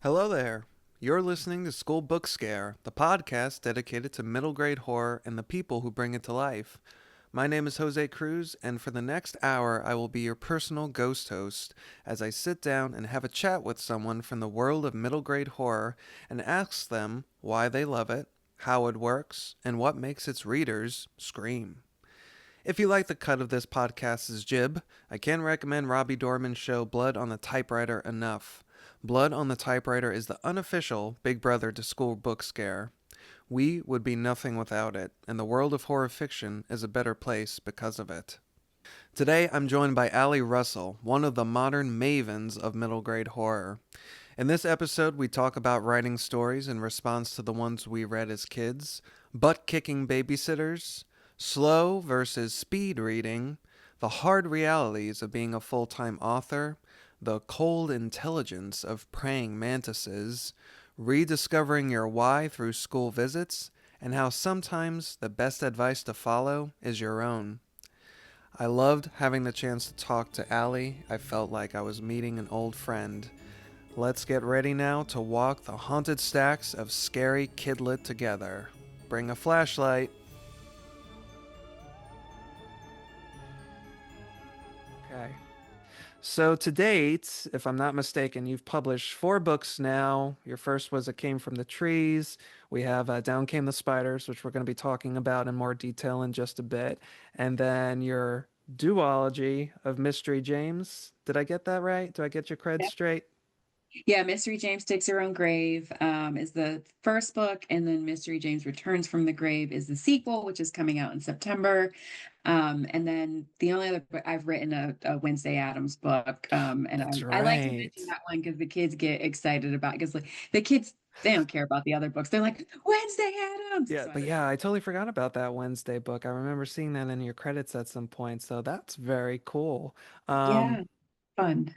Hello there. You're listening to School Book Scare, the podcast dedicated to middle grade horror and the people who bring it to life. My name is Jose Cruz, and for the next hour, I will be your personal ghost host as I sit down and have a chat with someone from the world of middle grade horror and ask them why they love it, how it works, and what makes its readers scream. If you like the cut of this podcast's jib, I can't recommend Robbie Dorman's show Blood on the Typewriter enough. Blood on the Typewriter is the unofficial Big Brother to School Book Scare. We would be nothing without it, and the world of horror fiction is a better place because of it. Today, I'm joined by Allie Russell, one of the modern mavens of middle grade horror. In this episode, we talk about writing stories in response to the ones we read as kids, butt kicking babysitters, slow versus speed reading, the hard realities of being a full time author, the cold intelligence of praying mantises, rediscovering your why through school visits, and how sometimes the best advice to follow is your own. I loved having the chance to talk to Allie. I felt like I was meeting an old friend. Let's get ready now to walk the haunted stacks of scary kidlit together. Bring a flashlight. Okay. So to date, if I'm not mistaken, you've published four books now. Your first was It Came from the Trees. We have Down Came the Spiders, which we're going to be talking about in more detail in just a bit. And then your duology of Mystery James. Did I get that right? Do I get your cred straight? Yeah, Mystery James Digs Her Own Grave is the first book, and then Mystery James Returns from the Grave is the sequel, which is coming out in September. And then the only other book I've written a Wednesday Addams book, and That's I like to mention right. that one because the kids get excited about because like the kids they don't care about the other books. They're like Wednesday Addams. Yeah, but yeah, I totally forgot about that Wednesday book. I remember seeing that in your credits at some point, so that's very cool. Yeah, Um, fun.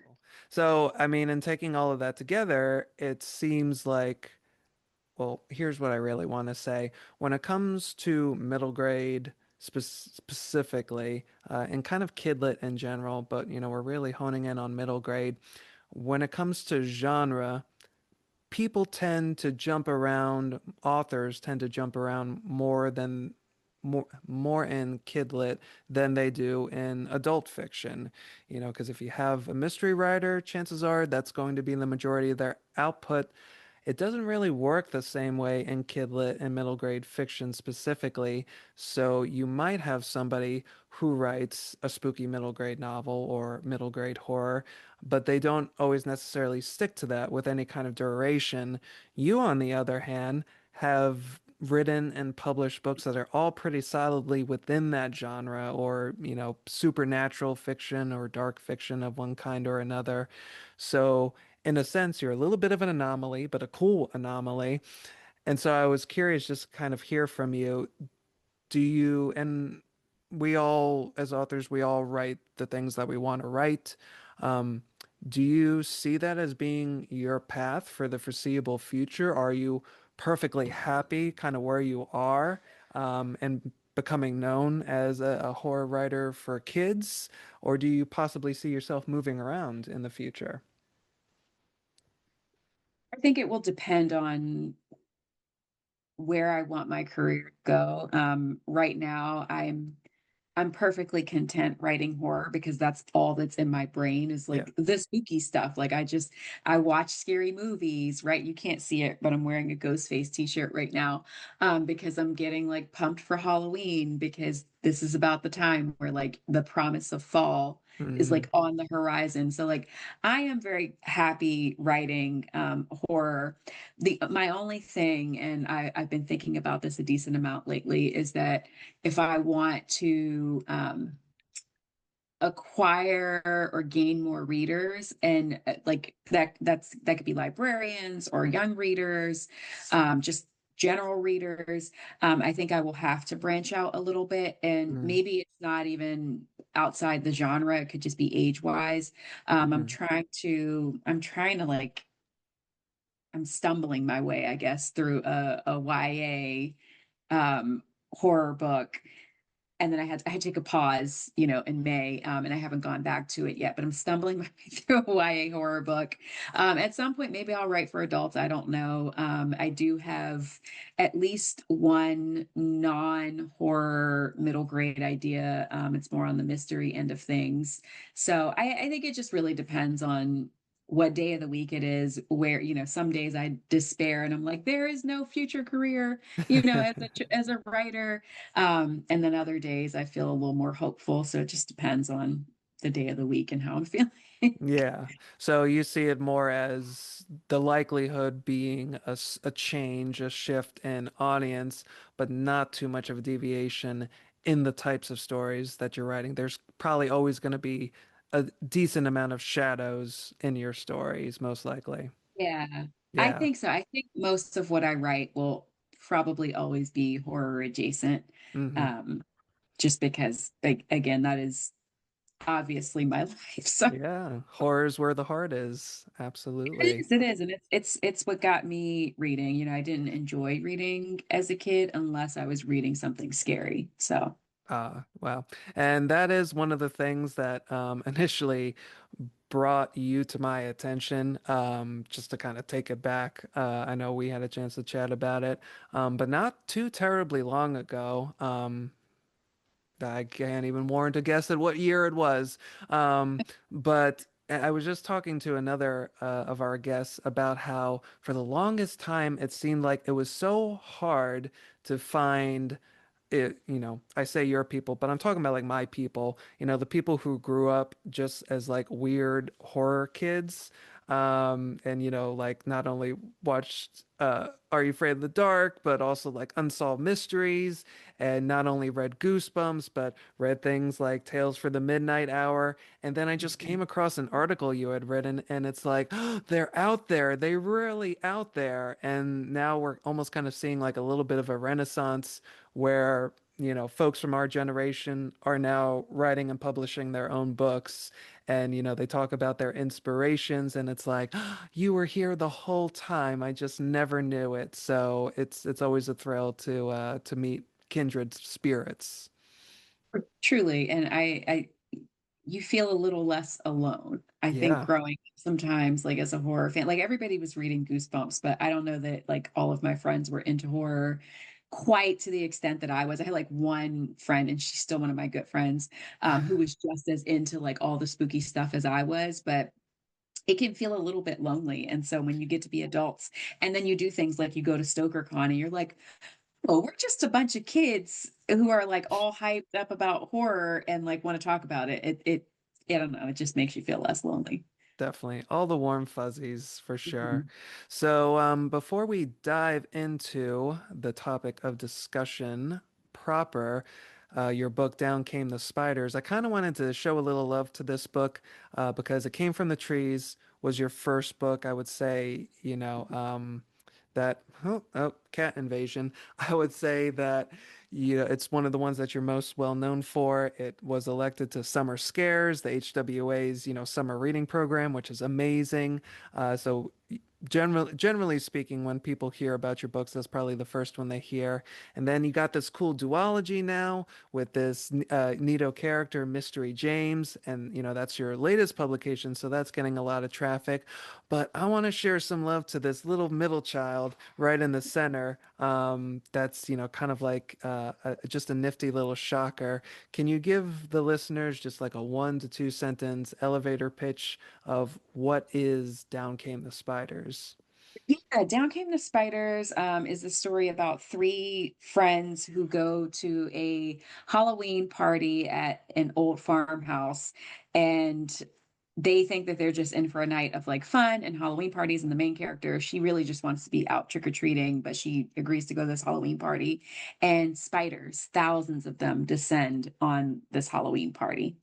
so I mean, in taking all of that together, it seems like, well, here's what I really want to say. When it comes to middle grade specifically, and kind of kidlit in general, but we're really honing in on middle grade. When it comes to genre, people tend to jump around, authors tend to jump around more in kidlit than they do in adult fiction. Because if you have a mystery writer, chances are that's going to be the majority of their output. It doesn't really work the same way in kidlit and middle grade fiction specifically. So you might have somebody who writes a spooky middle grade novel or middle grade horror, but they don't always necessarily stick to that with any kind of duration. You, on the other hand, have written and published books that are all pretty solidly within that genre or, supernatural fiction or dark fiction of one kind or another. So in a sense, you're a little bit of an anomaly, but a cool anomaly. And so I was curious just to kind of hear from you. Do you, and we all, as authors, we all write the things that we want to write. Um, do you see that as being your path for the foreseeable future? Are you perfectly happy kind of where you are, and becoming known as a horror writer for kids? Or do you possibly see yourself moving around in the future? I think it will depend on where I want my career to go. Right now, I'm perfectly content writing horror because that's all that's in my brain is Yeah. like the spooky stuff. I watch scary movies, right? You can't see it, but I'm wearing a Ghostface t-shirt right now, because I'm getting like pumped for Halloween because this is about the time where like the promise of fall is Mm-hmm. like on the horizon. So like I am very happy writing horror. The my only thing, and I've been thinking about this a decent amount lately, is that if I want to acquire or gain more readers, and like that could be librarians or young readers, just general readers. I think I will have to branch out a little bit, and maybe it's not even outside the genre. It could just be age wise. Mm-hmm. I'm trying to like I'm stumbling my way, I guess, through a YA horror book. and then I had to take a pause, in May, and I haven't gone back to it yet. But I'm stumbling my way through a YA horror book. At some point, maybe I'll write for adults. I don't know. I do have at least one non-horror middle grade idea. It's more on the mystery end of things. So I think it just really depends on what day of the week it is, where, some days I despair and I'm like, there is no future career, as a writer. And then other days I feel a little more hopeful. So it just depends on the day of the week and how I'm feeling. Yeah. So you see it more as the likelihood being a change, a shift in audience, but not too much of a deviation in the types of stories that you're writing. There's probably always going to be a decent amount of shadows in your stories, most likely. Yeah, I Yeah. think so. I think most of what I write will probably always be horror adjacent. Hmm. Um, just because, like, again, that is obviously my life. So Yeah. Horror's where the heart is. Absolutely. it is, and it's what got me reading. I didn't enjoy reading as a kid unless I was reading something scary. So Wow. And that is one of the things that initially brought you to my attention, just to kind of take it back. I know we had a chance to chat about it, but not too terribly long ago. I can't even warrant to guess at what year it was. But I was just talking to another of our guests about how, for the longest time, it seemed like it was so hard to find it, I say your people, but I'm talking about like my people, the people who grew up just as like weird horror kids. And like not only watched Are You Afraid of the Dark, but also like Unsolved Mysteries, and not only read Goosebumps, but read things like Tales for the Midnight Hour. And then I just came across an article you had written, and it's like, they're out there. They really out there. And now we're almost kind of seeing like a little bit of a renaissance where, folks from our generation are now writing and publishing their own books. And, they talk about their inspirations, and it's like, you were here the whole time. I just never knew it. So it's always a thrill to meet kindred spirits. truly, and you feel a little less alone. I think Yeah, growing up sometimes, like as a horror fan, like everybody was reading Goosebumps, but I don't know that like all of my friends were into horror quite to the extent that I was. I had like one friend, and she's still one of my good friends, who was just as into like all the spooky stuff as I was, but it can feel a little bit lonely. And so when you get to be adults and then you do things like you go to StokerCon and you're like, oh, we're just a bunch of kids who are like all hyped up about horror and like want to talk about it. I don't know, it just makes you feel less lonely. definitely. All the warm fuzzies for sure. Mhm. So, before we dive into the topic of discussion proper, your book, Down Came the Spiders, I kind of wanted to show a little love to this book because it came from the trees, was your first book, I would say, that, cat invasion. I would say that it's one of the ones that you're most well known for. It was elected to Summer Scares, the HWA's, summer reading program, which is amazing. So generally speaking, when people hear about your books, that's probably the first one they hear. And then you got this cool duology now with this Nito character, Mystery James, and that's your latest publication, so that's getting a lot of traffic. But I want to share some love to this little middle child right in the center. That's kind of like just a nifty little shocker. Can you give the listeners just like a 1 to 2 sentence elevator pitch of what is Down Came the Spiders? Yeah, Down Came the Spiders is a story about three friends who go to a Halloween party at an old farmhouse, and they think that they're just in for a night of like fun and Halloween parties. And the main character, she really just wants to be out trick-or-treating, but she agrees to go to this Halloween party. And spiders, thousands of them, descend on this Halloween party.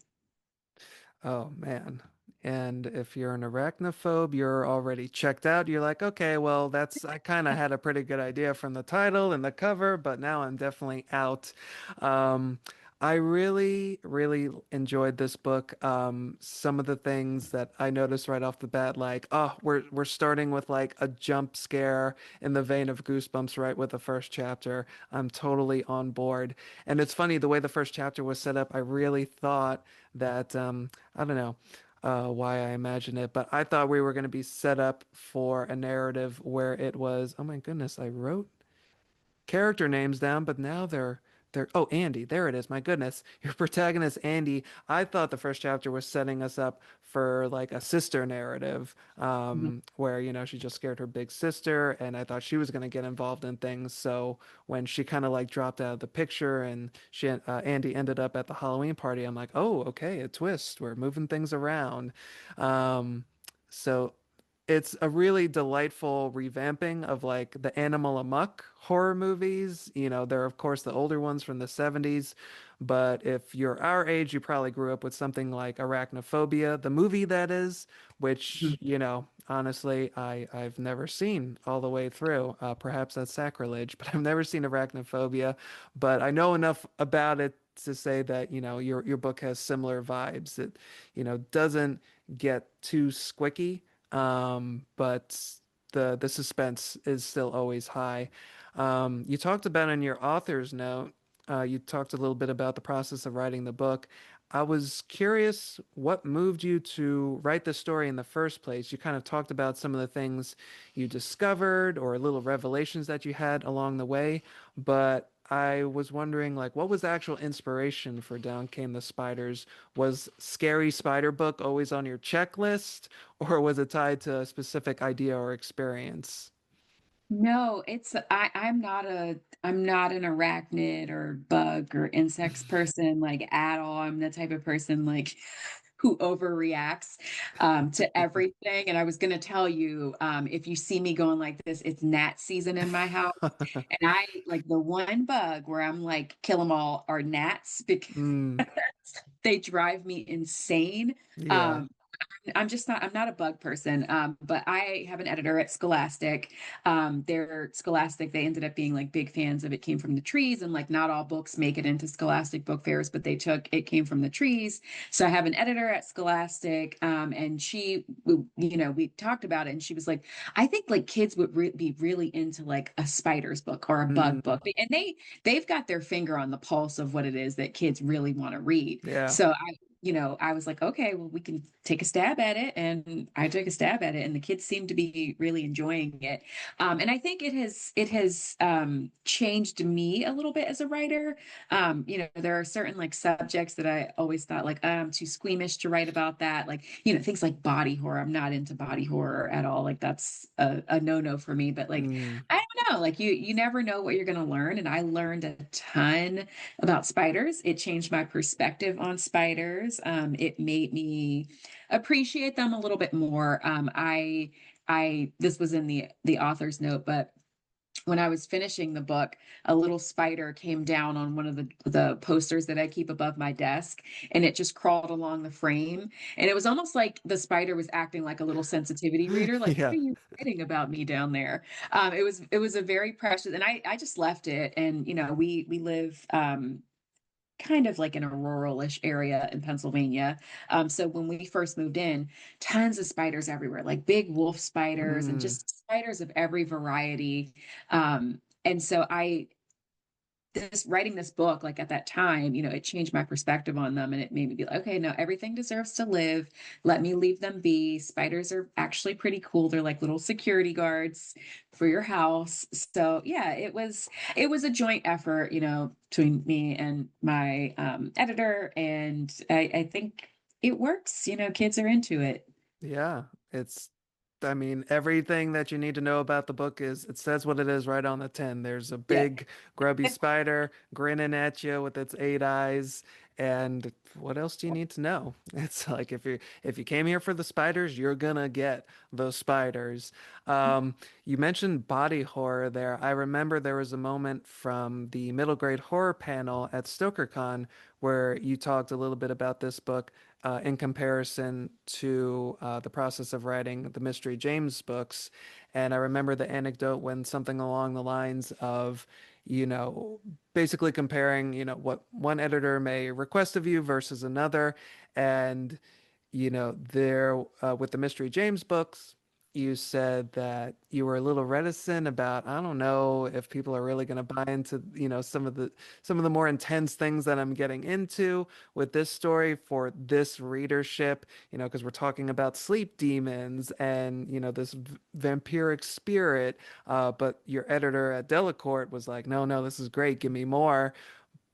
Oh man. And if you're an arachnophobe, you're already checked out. You're like, okay, well, I kind of had a pretty good idea from the title and the cover, but now I'm definitely out. Um, I really, really enjoyed this book. Some of the things that I noticed right off the bat, like, oh, we're starting with like a jump scare in the vein of Goosebumps, right, with the first chapter. I'm totally on board. And it's funny, the way the first chapter was set up, I really thought that, I don't know, why I imagine it, but I thought we were going to be set up for a narrative where it was, oh my goodness, I wrote character names down, but now they're oh, Andy, there it is. My goodness. Your protagonist Andy, I thought the first chapter was setting us up for like a sister narrative, Mhm. where, she just scared her big sister, and I thought she was going to get involved in things. So when she kind of like dropped out of the picture and Andy ended up at the Halloween party, I'm like, oh, okay, a twist. We're moving things around. Um, so it's a really delightful revamping of like the Animal Amok horror movies. They're of course the older ones from the 70s, but if you're our age, you probably grew up with something like Arachnophobia, the movie that is, which, honestly, I've never seen all the way through. Perhaps that's sacrilege, but I've never seen Arachnophobia, but I know enough about it to say that, your book has similar vibes. It, doesn't get too squicky, but the suspense is still always high. You talked about in your author's note, you talked a little bit about the process of writing the book. I was curious what moved you to write the story in the first place. You kind of talked about some of the things you discovered or little revelations that you had along the way, but I was wondering, like, what was the actual inspiration for Down Came the Spiders? Was Scary Spider Book always on your checklist, or was it tied to a specific idea or experience? No, I'm not an arachnid or bug or insects person like at all. I'm the type of person like who overreacts to everything. And I was gonna tell you, if you see me going like this, it's gnat season in my house. And I like the one bug where I'm like, kill them all are gnats because Mm, they drive me insane. yeah. Um, I'm not a bug person, but I have an editor at Scholastic. They're Scholastic. They ended up being like big fans of It Came from the Trees, and like not all books make it into Scholastic book fairs, but they took It Came from the Trees. So I have an editor at Scholastic, and we talked about it, and she was like, I think like kids would be really into like a spiders book or a bug Mm, book, and they've got their finger on the pulse of what it is that kids really want to read. yeah. So I was like, okay, well, we can take a stab at it. And I took a stab at it, and the kids seem to be really enjoying it. And I think it has changed me a little bit as a writer. There are certain like subjects that I always thought like I'm too squeamish to write about that. Like, things like body horror. I'm not into body horror at all. Like that's a no-no for me. But like, Mm, I don't know, like you never know what you're gonna learn. And I learned a ton about spiders. It changed my perspective on spiders. It made me appreciate them a little bit more. This was in the author's note, but when I was finishing the book, a little spider came down on one of the posters that I keep above my desk, and it just crawled along the frame. And it was almost like the spider was acting like a little sensitivity reader, like, what yeah. are you writing about me down there? It was a very precious, and I just left it. And we live kind of like in a ruralish area in Pennsylvania. So when we first moved in, tons of spiders everywhere, like big wolf spiders and Mm, just spiders of every variety. And so I this writing this book, like at that time, it changed my perspective on them, and it made me be like, okay, no, everything deserves to live. Let me leave them be. Spiders are actually pretty cool. They're like little security guards for your house. So yeah, it was a joint effort, between me and my editor, and I think it works. Kids are into it. yeah. I mean, everything that you need to know about the book it says what it is right on the tin. There's a Yeah. big grubby spider grinning at you with its 8 eyes. And what else do you need to know? It's like if you came here for the spiders, you're gonna get those spiders. You mentioned body horror there. I remember there was a moment from the middle grade horror panel at StokerCon where you talked a little bit about this book in comparison to the process of writing the Mystery James books. And I remember the anecdote when something along the lines of, you know, basically comparing, what one editor may request of you versus another. And, there with the Mystery James books, you said that you were a little reticent about, I don't know if people are really going to buy into, some of the more intense things that I'm getting into with this story for this readership, because we're talking about sleep demons and, this vampiric spirit. But your editor at Delacorte was like, no, no, this is great. Give me more.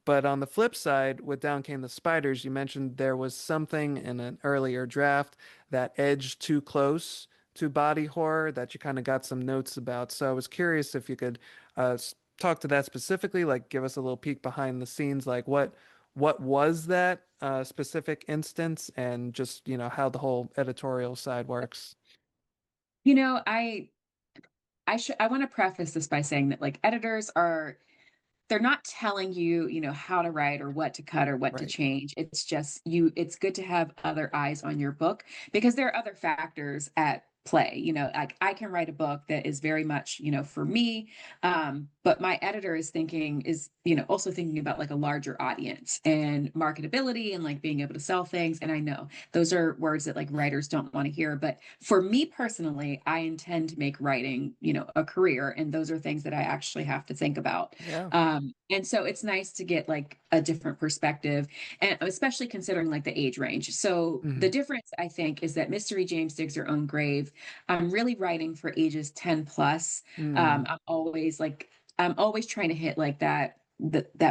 But on the flip side, with Down Came the Spiders, you mentioned there was something in an earlier draft that edged too close to body horror that you kind of got some notes about. So I was curious if you could talk to that specifically, like give us a little peek behind the scenes, like what was that specific instance, and just how the whole editorial side works. You know, I want to preface this by saying that like editors are they're not telling you, how to write or what to cut or what to Right. change. It's just it's good to have other eyes on your book because there are other factors at play. Like I can write a book that is very much, for me. But my editor also thinking about like a larger audience and marketability and like being able to sell things. And I know those are words that like writers don't want to hear. But for me personally, I intend to make writing, a career. And those are things that I actually have to think about. Yeah. And so it's nice to get like a different perspective, and especially considering like the age range. So the Hmm. difference, I think, is that Mystery James Digs Her Own Grave. I'm really writing for ages 10 plus. Mm. I'm always trying to hit like that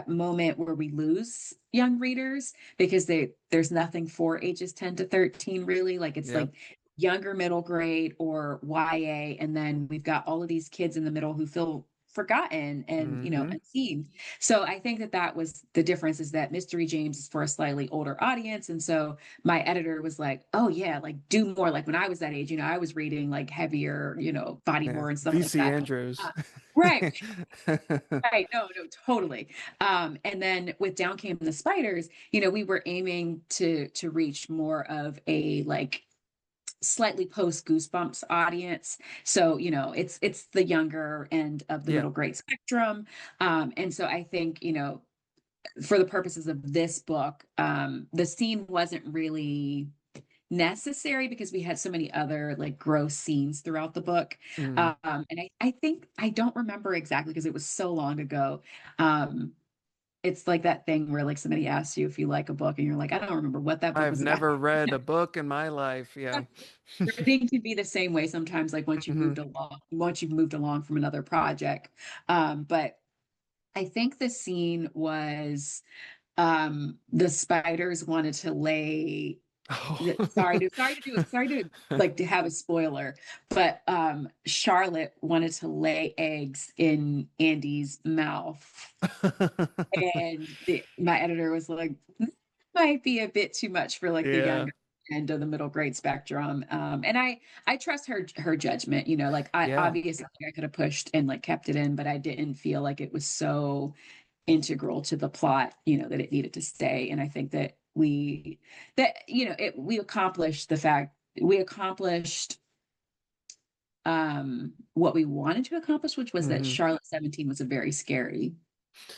moment where we lose young readers because there's nothing for ages 10 to 13 really. Like it's Yep. like younger middle grade or YA, and then we've got all of these kids in the middle who feel forgotten and Hmm. unseen. So I think that was the difference, is that Mystery James is for a slightly older audience. And so my editor was like, oh yeah, like do more. Like when I was that age, I was reading like heavier, body Yeah. horror and stuff like VC that. Andrews. Right. Right. No, no, totally. And then with Down Came the Spiders, we were aiming to reach more of a like slightly post Goosebumps audience. So, it's the younger end of the Yeah. middle grade spectrum. And so I think, for the purposes of this book, the scene wasn't really necessary because we had so many other like gross scenes throughout the book. Mm. And I think I don't remember exactly because it was so long ago. Um, it's like that thing where like somebody asks you if you like a book and you're like, I don't remember what that book I've was about. never read a book in my life. Yeah. Writing can be the same way sometimes, like Hmm. once you've moved along from another project. But I think the scene was the spiders wanted to lay Oh. sorry to like to have a spoiler, but Charlotte wanted to lay eggs in Andy's mouth, and my editor was like, "This might be a bit too much for like the Yeah. younger end of the middle grade spectrum." And I trust her judgment. Like I Yeah. obviously I could have pushed and like kept it in, but I didn't feel like it was so integral to the plot, that it needed to stay. And I think that we accomplished what we wanted to accomplish, which was that Hmm. Charlotte 17 was a very scary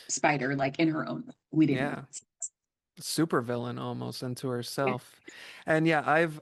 spider, like in her own way. We didn't want Yeah. to. Super villain almost into Yeah. herself. And yeah, I've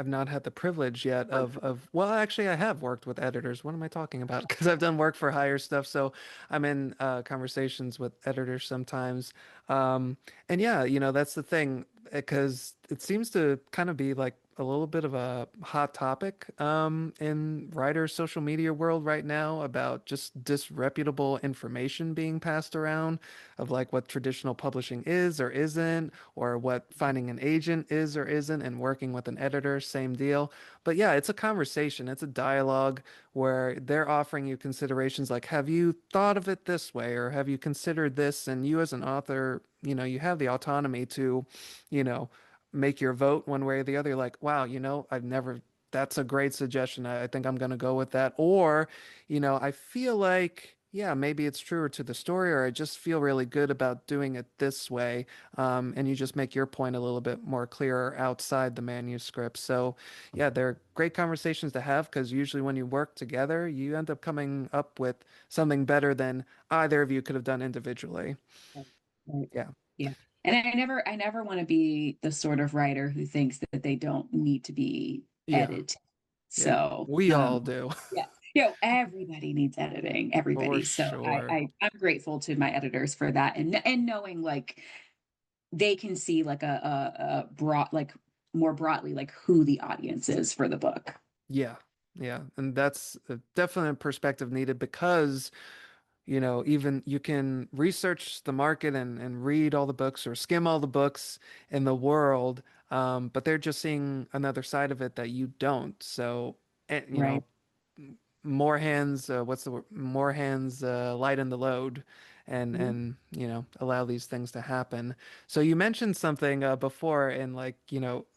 not had the privilege yet of well, actually I have worked with editors. What am I talking about? Because I've done work for hire stuff, so I'm in conversations with editors sometimes. And yeah, that's the thing, because it seems to kind of be like a little bit of a hot topic in writers' social media world right now, about just disreputable information being passed around of like what traditional publishing is or isn't, or what finding an agent is or isn't, and working with an editor, same deal. But yeah, it's a conversation, it's a dialogue where they're offering you considerations like, have you thought of it this way, or have you considered this? And you as an author, you have the autonomy to, you know, make your vote one way or the other. You're like, wow, I've never, that's a great suggestion. I think I'm going to go with that. Or, I feel like, yeah, maybe it's truer to the story, or I just feel really good about doing it this way. And you just make your point a little bit more clearer outside the manuscript. So, yeah, they're great conversations to have because usually when you work together, you end up coming up with something better than either of you could have done individually. Right. Right. Yeah. Yeah. And I never want to be the sort of writer who thinks that they don't need to be Yeah. edited. Yeah. So, We all do. yeah, everybody needs editing, For everybody. So sure. I'm grateful to my editors for that, and knowing like they can see like a broad, like more broadly, like who the audience is for the book. Yeah. Yeah. And that's a definite perspective needed because even you can research the market and read all the books or skim all the books in the world, but they're just seeing another side of it that you don't. So, Right. more hands, what's the word? More hands, lighten the load Mhm. and, allow these things to happen. So you mentioned something before in like,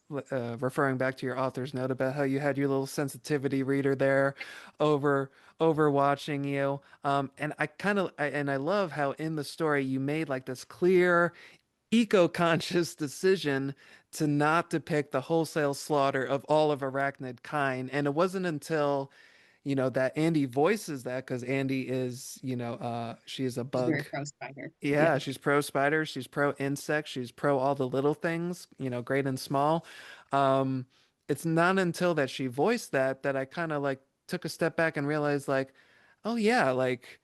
referring back to your author's note about how you had your little sensitivity reader there over over watching you. And I love how in the story you made like this clear eco-conscious decision to not depict the wholesale slaughter of all of arachnid kind. And it wasn't until that Andy voices that because Andy is, she is a She's bug. very pro spider. Yeah. Yeah, she's pro spider, she's pro insect, she's pro all the little things, great and small. Um, it's not until that she voiced that I kind of like took a step back and realized like, oh yeah, like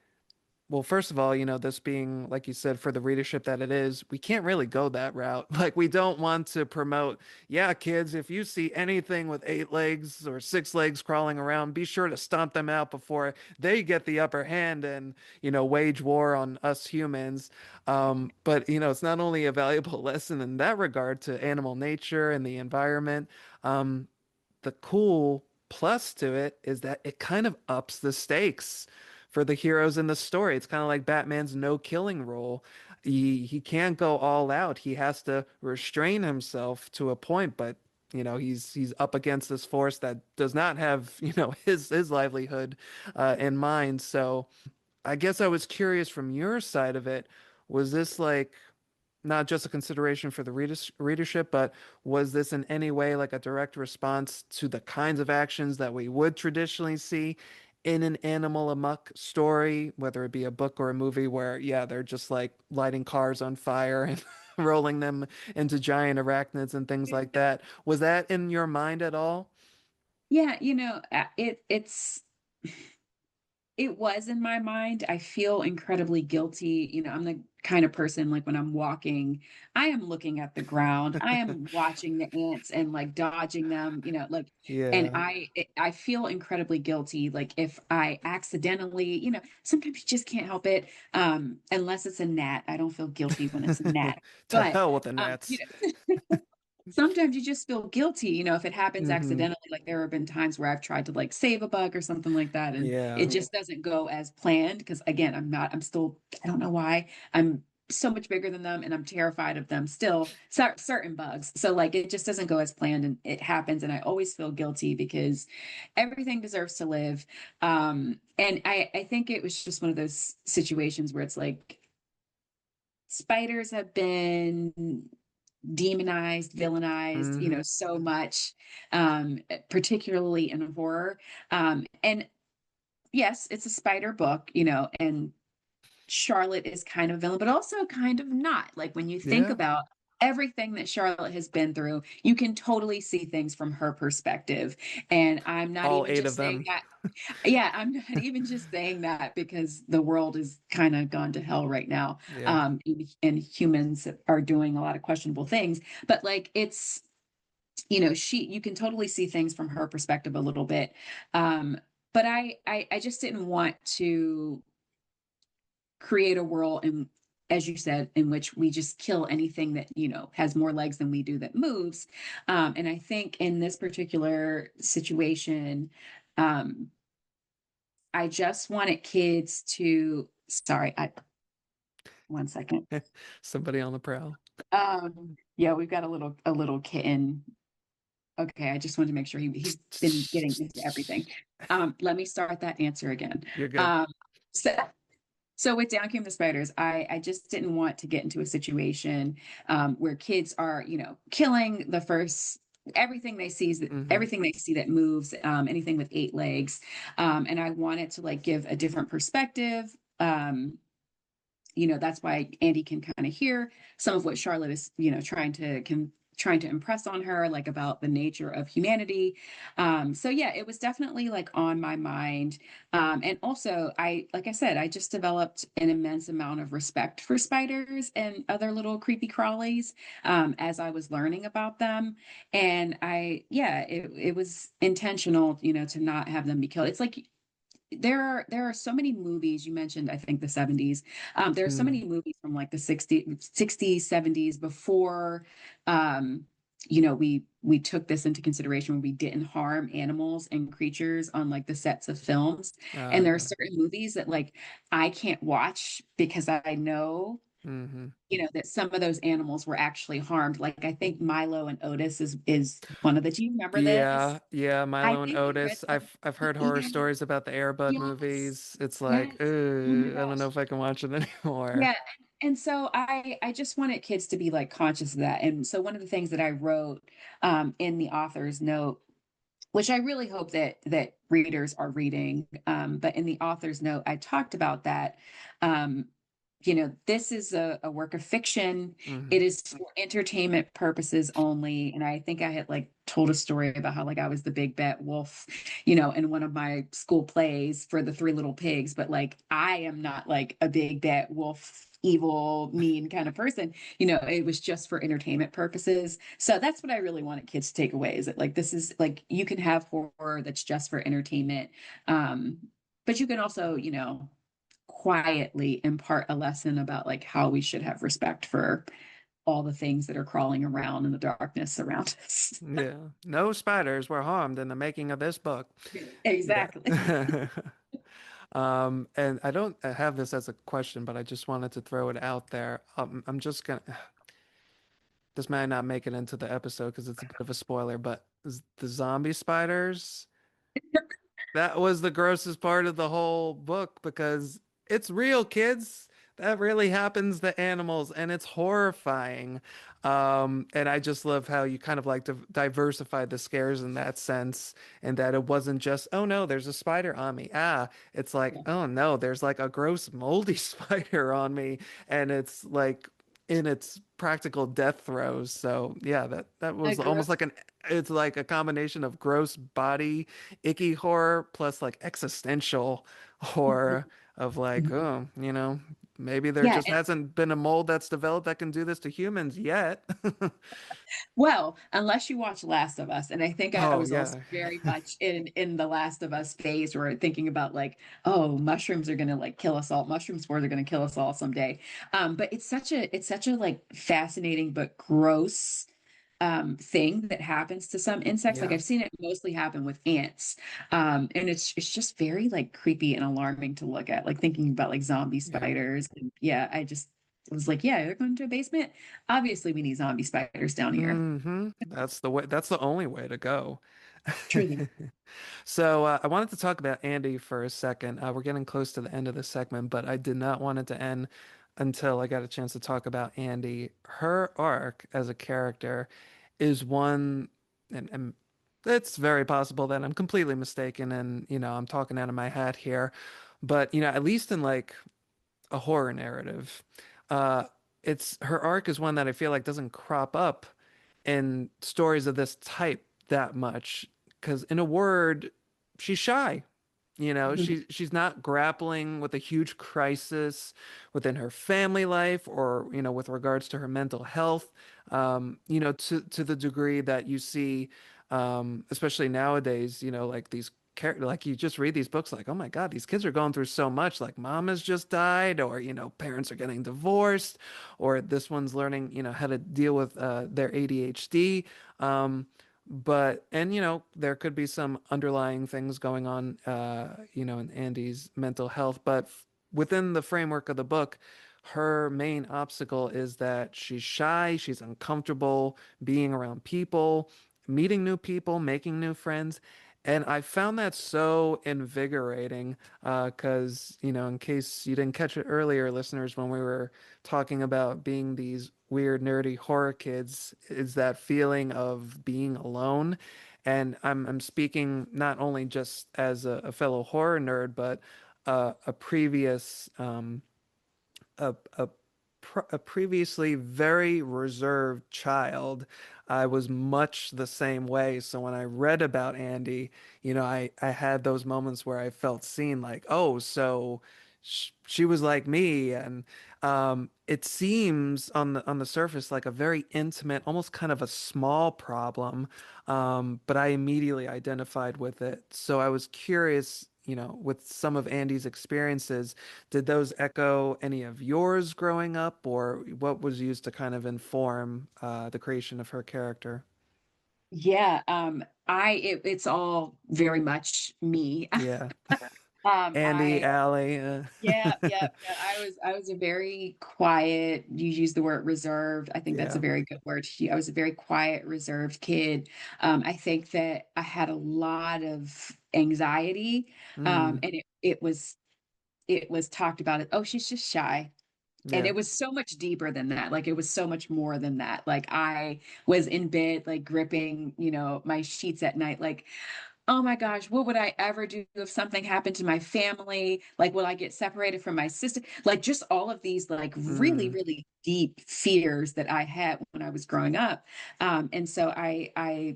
well, first of all, this being, like you said, for the readership that it is, we can't really go that route. Like, we don't want to promote, yeah, kids, if you see anything with 8 legs or 6 legs crawling around, be sure to stomp them out before they get the upper hand and, wage war on us humans. But, it's not only a valuable lesson in that regard to animal nature and the environment, the cool plus to it is that it kind of ups the stakes for the heroes in the story. It's kind of like Batman's no killing rule. He can't go all out. He has to restrain himself to a point, but he's up against this force that does not have his livelihood in mind. So I guess I was curious from your side of it. Was this like not just a consideration for the readership, but was this in any way like a direct response to the kinds of actions that we would traditionally see in an animal amok story, whether it be a book or a movie where, yeah, they're just like lighting cars on fire and rolling them into giant arachnids and things like that. Was that in your mind at all? Yeah, it was in my mind. I feel incredibly guilty. I'm the kind of person like when I'm walking, I am looking at the ground. I am watching the ants and like dodging them, like and Yeah. I feel incredibly guilty like if I accidentally, sometimes you just can't help it unless it's a gnat. I don't feel guilty when it's a gnat. To But hell with the nets. sometimes you just feel guilty, if it happens Hmm. accidentally. Like there have been times where I've tried to like save a bug or something like that, and it Yeah. just doesn't go as planned. Because again, I'm still, I don't know why. I'm so much bigger than them and I'm terrified of them still, certain bugs. So like it just doesn't go as planned and it happens. And I always feel guilty because everything deserves to live. And I think it was just one of those situations where it's like spiders have been demonized, villainized, Hmm. so much, particularly in horror. And yes, it's a spider book, and Charlotte is kind of a villain, but also kind of not. Like when you think Yeah. about everything that Charlotte has been through, you can totally see things from her perspective. And I'm not All even 8 of just saying them. that. Yeah, I'm not even just saying that because the world is kind of gone to hell right now. Yeah. And humans are doing a lot of questionable things. But like you can totally see things from her perspective a little bit. But I just didn't want to create a world in, as you said, in which we just kill anything that has more legs than we do that moves. And I think in this particular situation, um, I just wanted kids to. Sorry, one second. Somebody on the prowl. Yeah, we've got a little kitten. Okay, I just wanted to make sure he's been getting into everything. Let me start that answer again. You're good. Um, so So with Down Came the Spiders, I just didn't want to get into a situation where kids are, killing the first Hmm. everything they see that moves, anything with eight legs. And I wanted to like give a different perspective. That's why Andy can kind of hear some of what Charlotte is, trying to impress on her, like about the nature of humanity. So yeah, it was definitely like on my mind. And also like I said, I just developed an immense amount of respect for spiders and other little creepy crawlies, as I was learning about them. And yeah, it was intentional, to not have them be killed. It's like there are so many movies you mentioned. I think the 70s. There are so Mm. many movies from like the 60s, 70s before we took this into consideration when we didn't harm animals and creatures on like the sets of films. And there are Yeah. certain movies that like I can't watch because I know Hmm. that some of those animals were actually harmed. Like I think Milo and Otis is one of the. Do you remember this? Yeah, yeah, I Milo and think the Otis. original. I've heard horror Yeah. stories about the Air Bud Yes. movies. It's like, Yes. Oh my I don't know gosh. if I can watch it anymore. Yeah. And so I just wanted kids to be like conscious of that. And so one of the things that I wrote in the author's note, which I really hope that readers are reading. But in the author's note, I talked about that. Um, this is a work of fiction. Hmm. It is for entertainment purposes only. And I think I had like told a story about how like I was the big bad wolf, in one of my school plays for the Three Little Pigs. But like I am not like a big bad wolf, evil, mean kind of person. It was just for entertainment purposes. So that's what I really wanted kids to take away is that like this is like you can have horror that's just for entertainment. But you can also, quietly impart a lesson about like how we should have respect for all the things that are crawling around in the darkness around us. Yeah. No spiders were harmed in the making of this book. Yeah. Exactly. And I don't have this as a question, but I just wanted to throw it out there. I'm just gonna, this might not make it into the episode because it's a bit of a spoiler, but the zombie spiders. That was the grossest part of the whole book because it's real, kids. That really happens to animals and it's horrifying. And I just love how you kind of like to diversify the scares in that sense, and that it wasn't just, oh no, there's a spider on me. Ah, it's like, Yeah. oh no, there's like a gross moldy spider on me, and it's like in its practical death throes. So yeah, that A was almost gross. like it's like a combination of gross body icky horror plus like existential horror of like, oh, maybe there Yeah. just hasn't been a mold that's developed that can do this to humans yet. Well, unless you watch Last of Us, and I think I Oh was also yeah. very much in the Last of Us phase, where thinking about like, oh, mushrooms are gonna like kill us all. Mushroom spores are gonna kill us all someday. But it's such a like fascinating but gross thing that happens to some insects. Like Yeah. I've seen it mostly happen with ants, and it's just very like creepy and alarming to look at. Like thinking about like zombie Yeah. spiders. And yeah, I just was like, yeah, they're going to a basement. Obviously, we need zombie spiders down here. That's the way, that's the only way to go. Truly. So I wanted to talk about Andy for a second. We're getting close to the end of the segment, but I did not want it to end until I got a chance to talk about Andy. Her arc as a character is one, and it's very possible that I'm completely mistaken, and I'm talking out of my hat here, but at least in like a horror narrative, uh, it's her arc is one that I feel like doesn't crop up in stories of this type that much because in a word, she's shy. She's not grappling with a huge crisis within her family life or, with regards to her mental health, to the degree that you see, especially nowadays, like these character, like you just read these books like, oh my God, these kids are going through so much, like mom has just died, or, parents are getting divorced, or this one's learning, how to deal with their ADHD. And there could be some underlying things going on, in Andy's mental health, but within the framework of the book, her main obstacle is that she's shy, she's uncomfortable being around people, meeting new people, making new friends. And I found that so invigorating because, in case you didn't catch it earlier, listeners, when we were talking about being these weird, nerdy horror kids, is that feeling of being alone. And I'm speaking not only just as a fellow horror nerd, but a previous a a previously very reserved child. I was much the same way. So when I read about Andy, I had those moments where I felt seen, like, oh, so she was like me, and it seems on the surface like a very intimate, almost kind of a small problem, but I immediately identified with it. So I was curious, with some of Andy's experiences. Did those echo any of yours growing up, or what was used to kind of inform the creation of her character? Yeah, it's all very much me. Yeah. Andy, I Allie. Yeah, yeah, yeah. I was a very quiet, you use the word reserved. I think that's a Yeah. very good word to use. I was a very quiet, reserved kid. I think that I had a lot of anxiety. Mm, And it was talked about it. Oh, she's just shy. And yeah. it was so much deeper than that. Like it was so much more than that. Like I was in bed, like gripping, my sheets at night, like, oh my gosh, what would I ever do if something happened to my family? Like, will I get separated from my sister? Like, just all of these, like, really, Mm, really deep fears that I had when I was growing up. And so I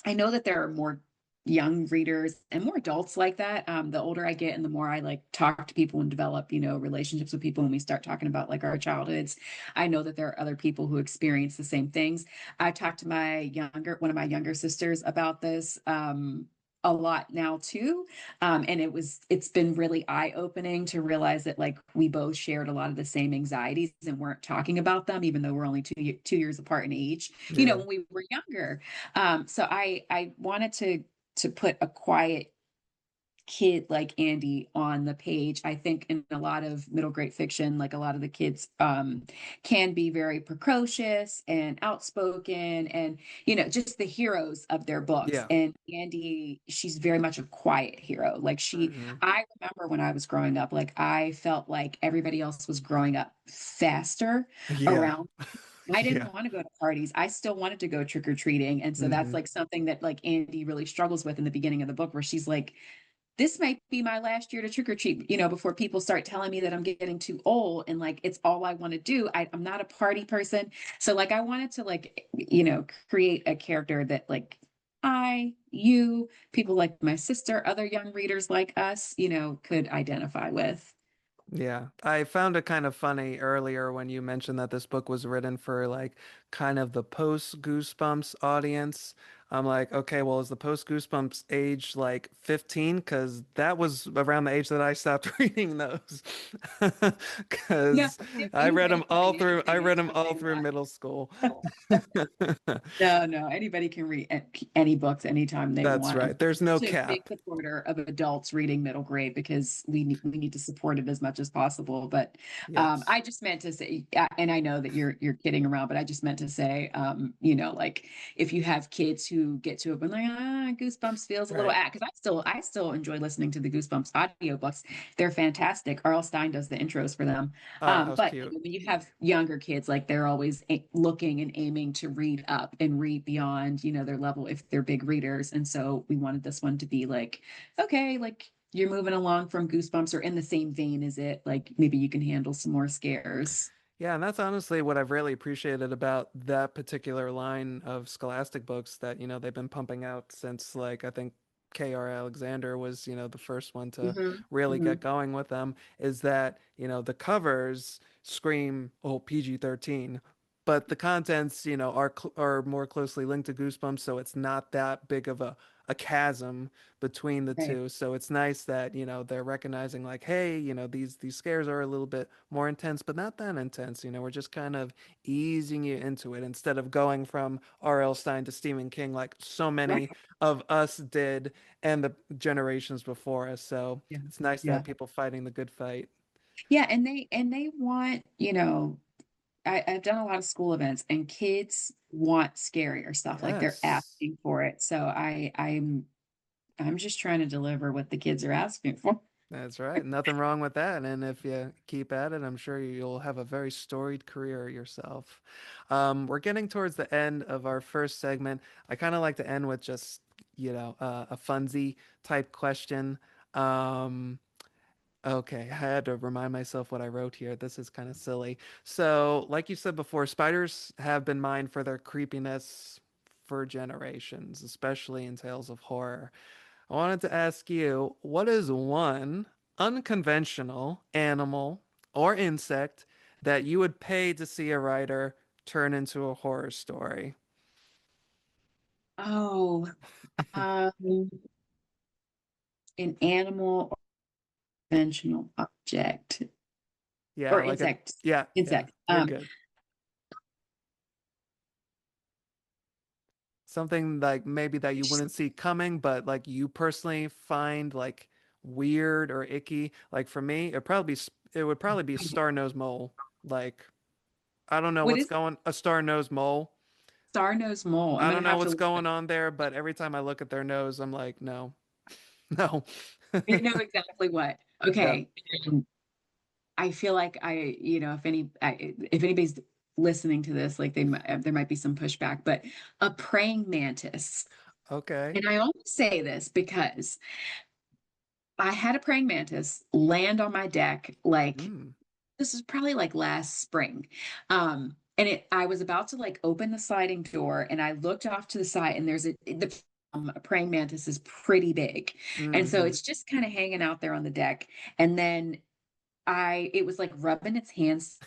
know that there are more young readers and more adults like that. The older I get and the more I like talk to people and develop, relationships with people, and we start talking about like our childhoods, I know that there are other people who experience the same things. I talked to one of my younger sisters about this. A lot now too. And it's been really eye-opening to realize that like we both shared a lot of the same anxieties and weren't talking about them, even though we're only 2 years apart in age, yeah. when we were younger. So I wanted to put a quiet kid like Andy on the page. I think in a lot of middle grade fiction, like a lot of the kids can be very precocious and outspoken and just the heroes of their books. Yeah. And Andy, she's very much a quiet hero. Like Hmm. I remember when I was growing up, like I felt like everybody else was growing up faster Yeah. around. I didn't Yeah. want to go to parties. I still wanted to go trick or treating. And so that's Hmm. like something that like Andy really struggles with in the beginning of the book, where she's like, this might be my last year to trick or treat, before people start telling me that I'm getting too old and like it's all I want to do. I'm not a party person. So like I wanted to like, create a character that like people like my sister, other young readers like us, could identify with. Yeah, I found it kind of funny earlier when you mentioned that this book was written for like kind of the post Goosebumps audience. I'm like, okay, well, is the post Goosebumps age like 15? Because that was around the age that I stopped reading those. No, Because anybody can read I anything read is them all something through middle school. that No, no, anybody can read any books anytime they That's want. I'm right. There's no actually a big cap. supporter of adults reading middle grade because we need to support it as much as possible. But Yes. I just meant to say, and I know that you're kidding around, but I just meant to say, like if you have kids who get to it, but like Goosebumps feels a little Right. because I still enjoy listening to the Goosebumps audiobooks. They're fantastic. R.L. Stein does the intros for them. Oh, how's But cute. when you have younger kids, like they're always looking and aiming to read up and read beyond, their level if they're big readers. And so we wanted this one to be like, okay, like you're moving along from Goosebumps or in the same vein as it, like maybe you can handle some more scares. Yeah, and that's honestly what I've really appreciated about that particular line of Scholastic books that, they've been pumping out since like I think K.R. Alexander was, the first one to Hmm. really get Hmm. going with them, is that, the covers scream, oh, PG-13, but the contents, are more closely linked to Goosebumps, so it's not that big of a chasm between the Right. two. So it's nice that, they're recognizing like, hey, these scares are a little bit more intense, but not that intense. We're just kind of easing you into it instead of going from R.L. Stein to Stephen King like so many Right. of us did and the generations before us. So Yeah. it's nice to have Yeah. people fighting the good fight. Yeah. And they want, I've done a lot of school events and kids want scarier stuff. Like they're Yes. asking for it. So I'm I'm just trying to deliver what the kids are asking for. That's right. Nothing wrong with that. And if you keep at it, I'm sure you'll have a very storied career yourself. We're getting towards the end of our first segment. I kind of like to end with just, a funsy type question. Um, okay, I had to remind myself what I wrote here. This is kind of silly. So, like you said before, spiders have been mined for their creepiness for generations, especially in tales of horror. I wanted to ask you, what is one unconventional animal or insect that you would pay to see a writer turn into a horror story? Oh, um, an animal or conventional object Yeah, or like a insect. yeah, yeah, Insect. you're good. Something like maybe that you wouldn't see coming, but like you personally find like weird or icky. Like for me, it would probably be star-nosed mole. Like I don't know What what's is going a star-nosed mole. star-nosed mole? I'm I gonna don't know have to what's look it going on there, but every time I look at their nose, I'm like, no, no. You know exactly what. Yeah. Okay. And I feel like if anybody's listening to this, like there might be some pushback, but a praying mantis. Okay. And I only say this because I had a praying mantis land on my deck like Mm. this is probably like last spring. And I was about to like open the sliding door and I looked off to the side and a praying mantis is pretty big. And so Hmm. it's just kind of hanging out there on the deck. And then it was like rubbing its hands.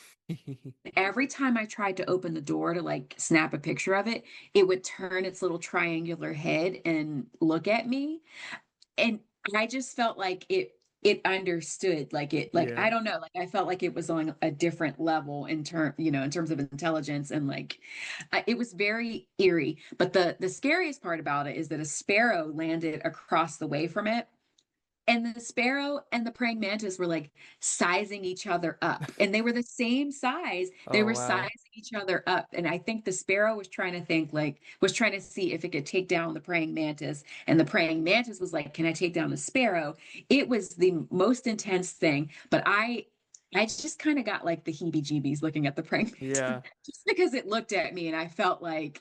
Every time I tried to open the door to like snap a picture of it, it would turn its little triangular head and look at me. And I just felt like it understood like I Yeah. don't know, like I felt like it was on a different level in terms of intelligence and like it was very eerie. But the scariest part about it is that a sparrow landed across the way from it. And the sparrow and the praying mantis were like sizing each other up. And they were the same size. They Oh, were wow. sizing each other up. And I think the sparrow was trying to was trying to see if it could take down the praying mantis. And the praying mantis was like, can I take down the sparrow? It was the most intense thing. But I just kind of got like the heebie-jeebies looking at the praying mantis Yeah. just because it looked at me and I felt like,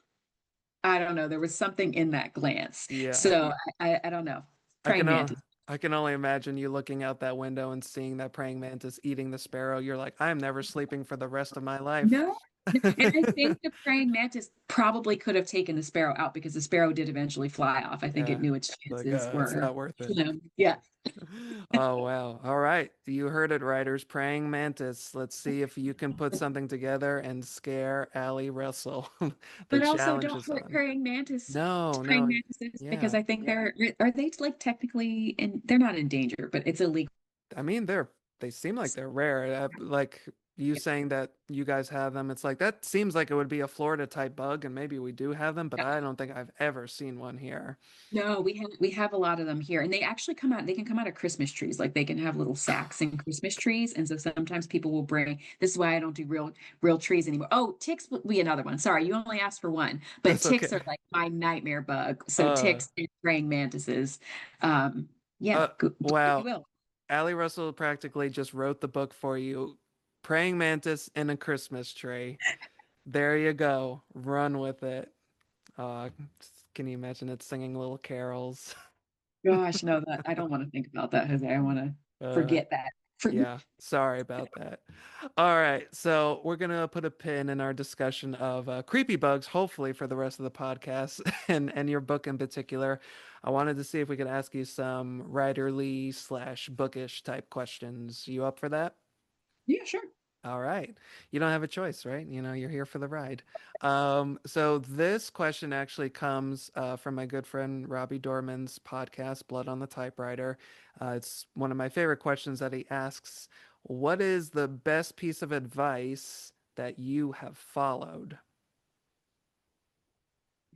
I don't know, there was something in that glance. Yeah. So I don't know. I Praying can mantis. I can only imagine you looking out that window and seeing that praying mantis eating the sparrow. You're like, I'm never sleeping for the rest of my life. No. And I think the praying mantis probably could have taken the sparrow out because the sparrow did eventually fly off. I think it Yeah. knew its Like, chances it's were not worth it. slim. Yeah. Oh, wow. All right. You heard it, writers. Praying mantis. Let's see if you can put something together and scare Allie Russell. The But also challenge don't is hurt on. No, praying no. mantises because Yeah. I think are they like technically and they're not in danger, but it's illegal. I mean, they seem like they're rare. Like you saying that you guys have them, it's like that seems like it would be a Florida type bug, and maybe we do have them, but I don't think I've ever seen one here. No, we have a lot of them here, and they actually come out. They can come out of Christmas trees. Like they can have little sacks in Christmas trees, and so sometimes people will bring. This is why I don't do real trees anymore. Oh, ticks would be another one. Sorry, you only asked for one, but That's ticks are okay. like my nightmare bug. So Uh, ticks and praying mantises. Um, yeah, do what you wow. will. Allie Russell practically just wrote the book for you. Praying mantis in a Christmas tree. There you go. Run with it. Uh, can you imagine it singing little carols? Gosh, no, that I don't want to think about that, Jose. I want to Uh, forget that. Yeah, sorry about that. All right, so we're gonna put a pin in our discussion of creepy bugs, hopefully for the rest of the podcast, and your book in particular. I wanted to see if we could ask you some writerly slash bookish type questions. You up for that? Yeah, sure. All right. You don't have a choice, right? You're here for the ride. So this question actually comes from my good friend Robbie Dorman's podcast, Blood on the Typewriter. It's one of my favorite questions that he asks. What is the best piece of advice that you have followed?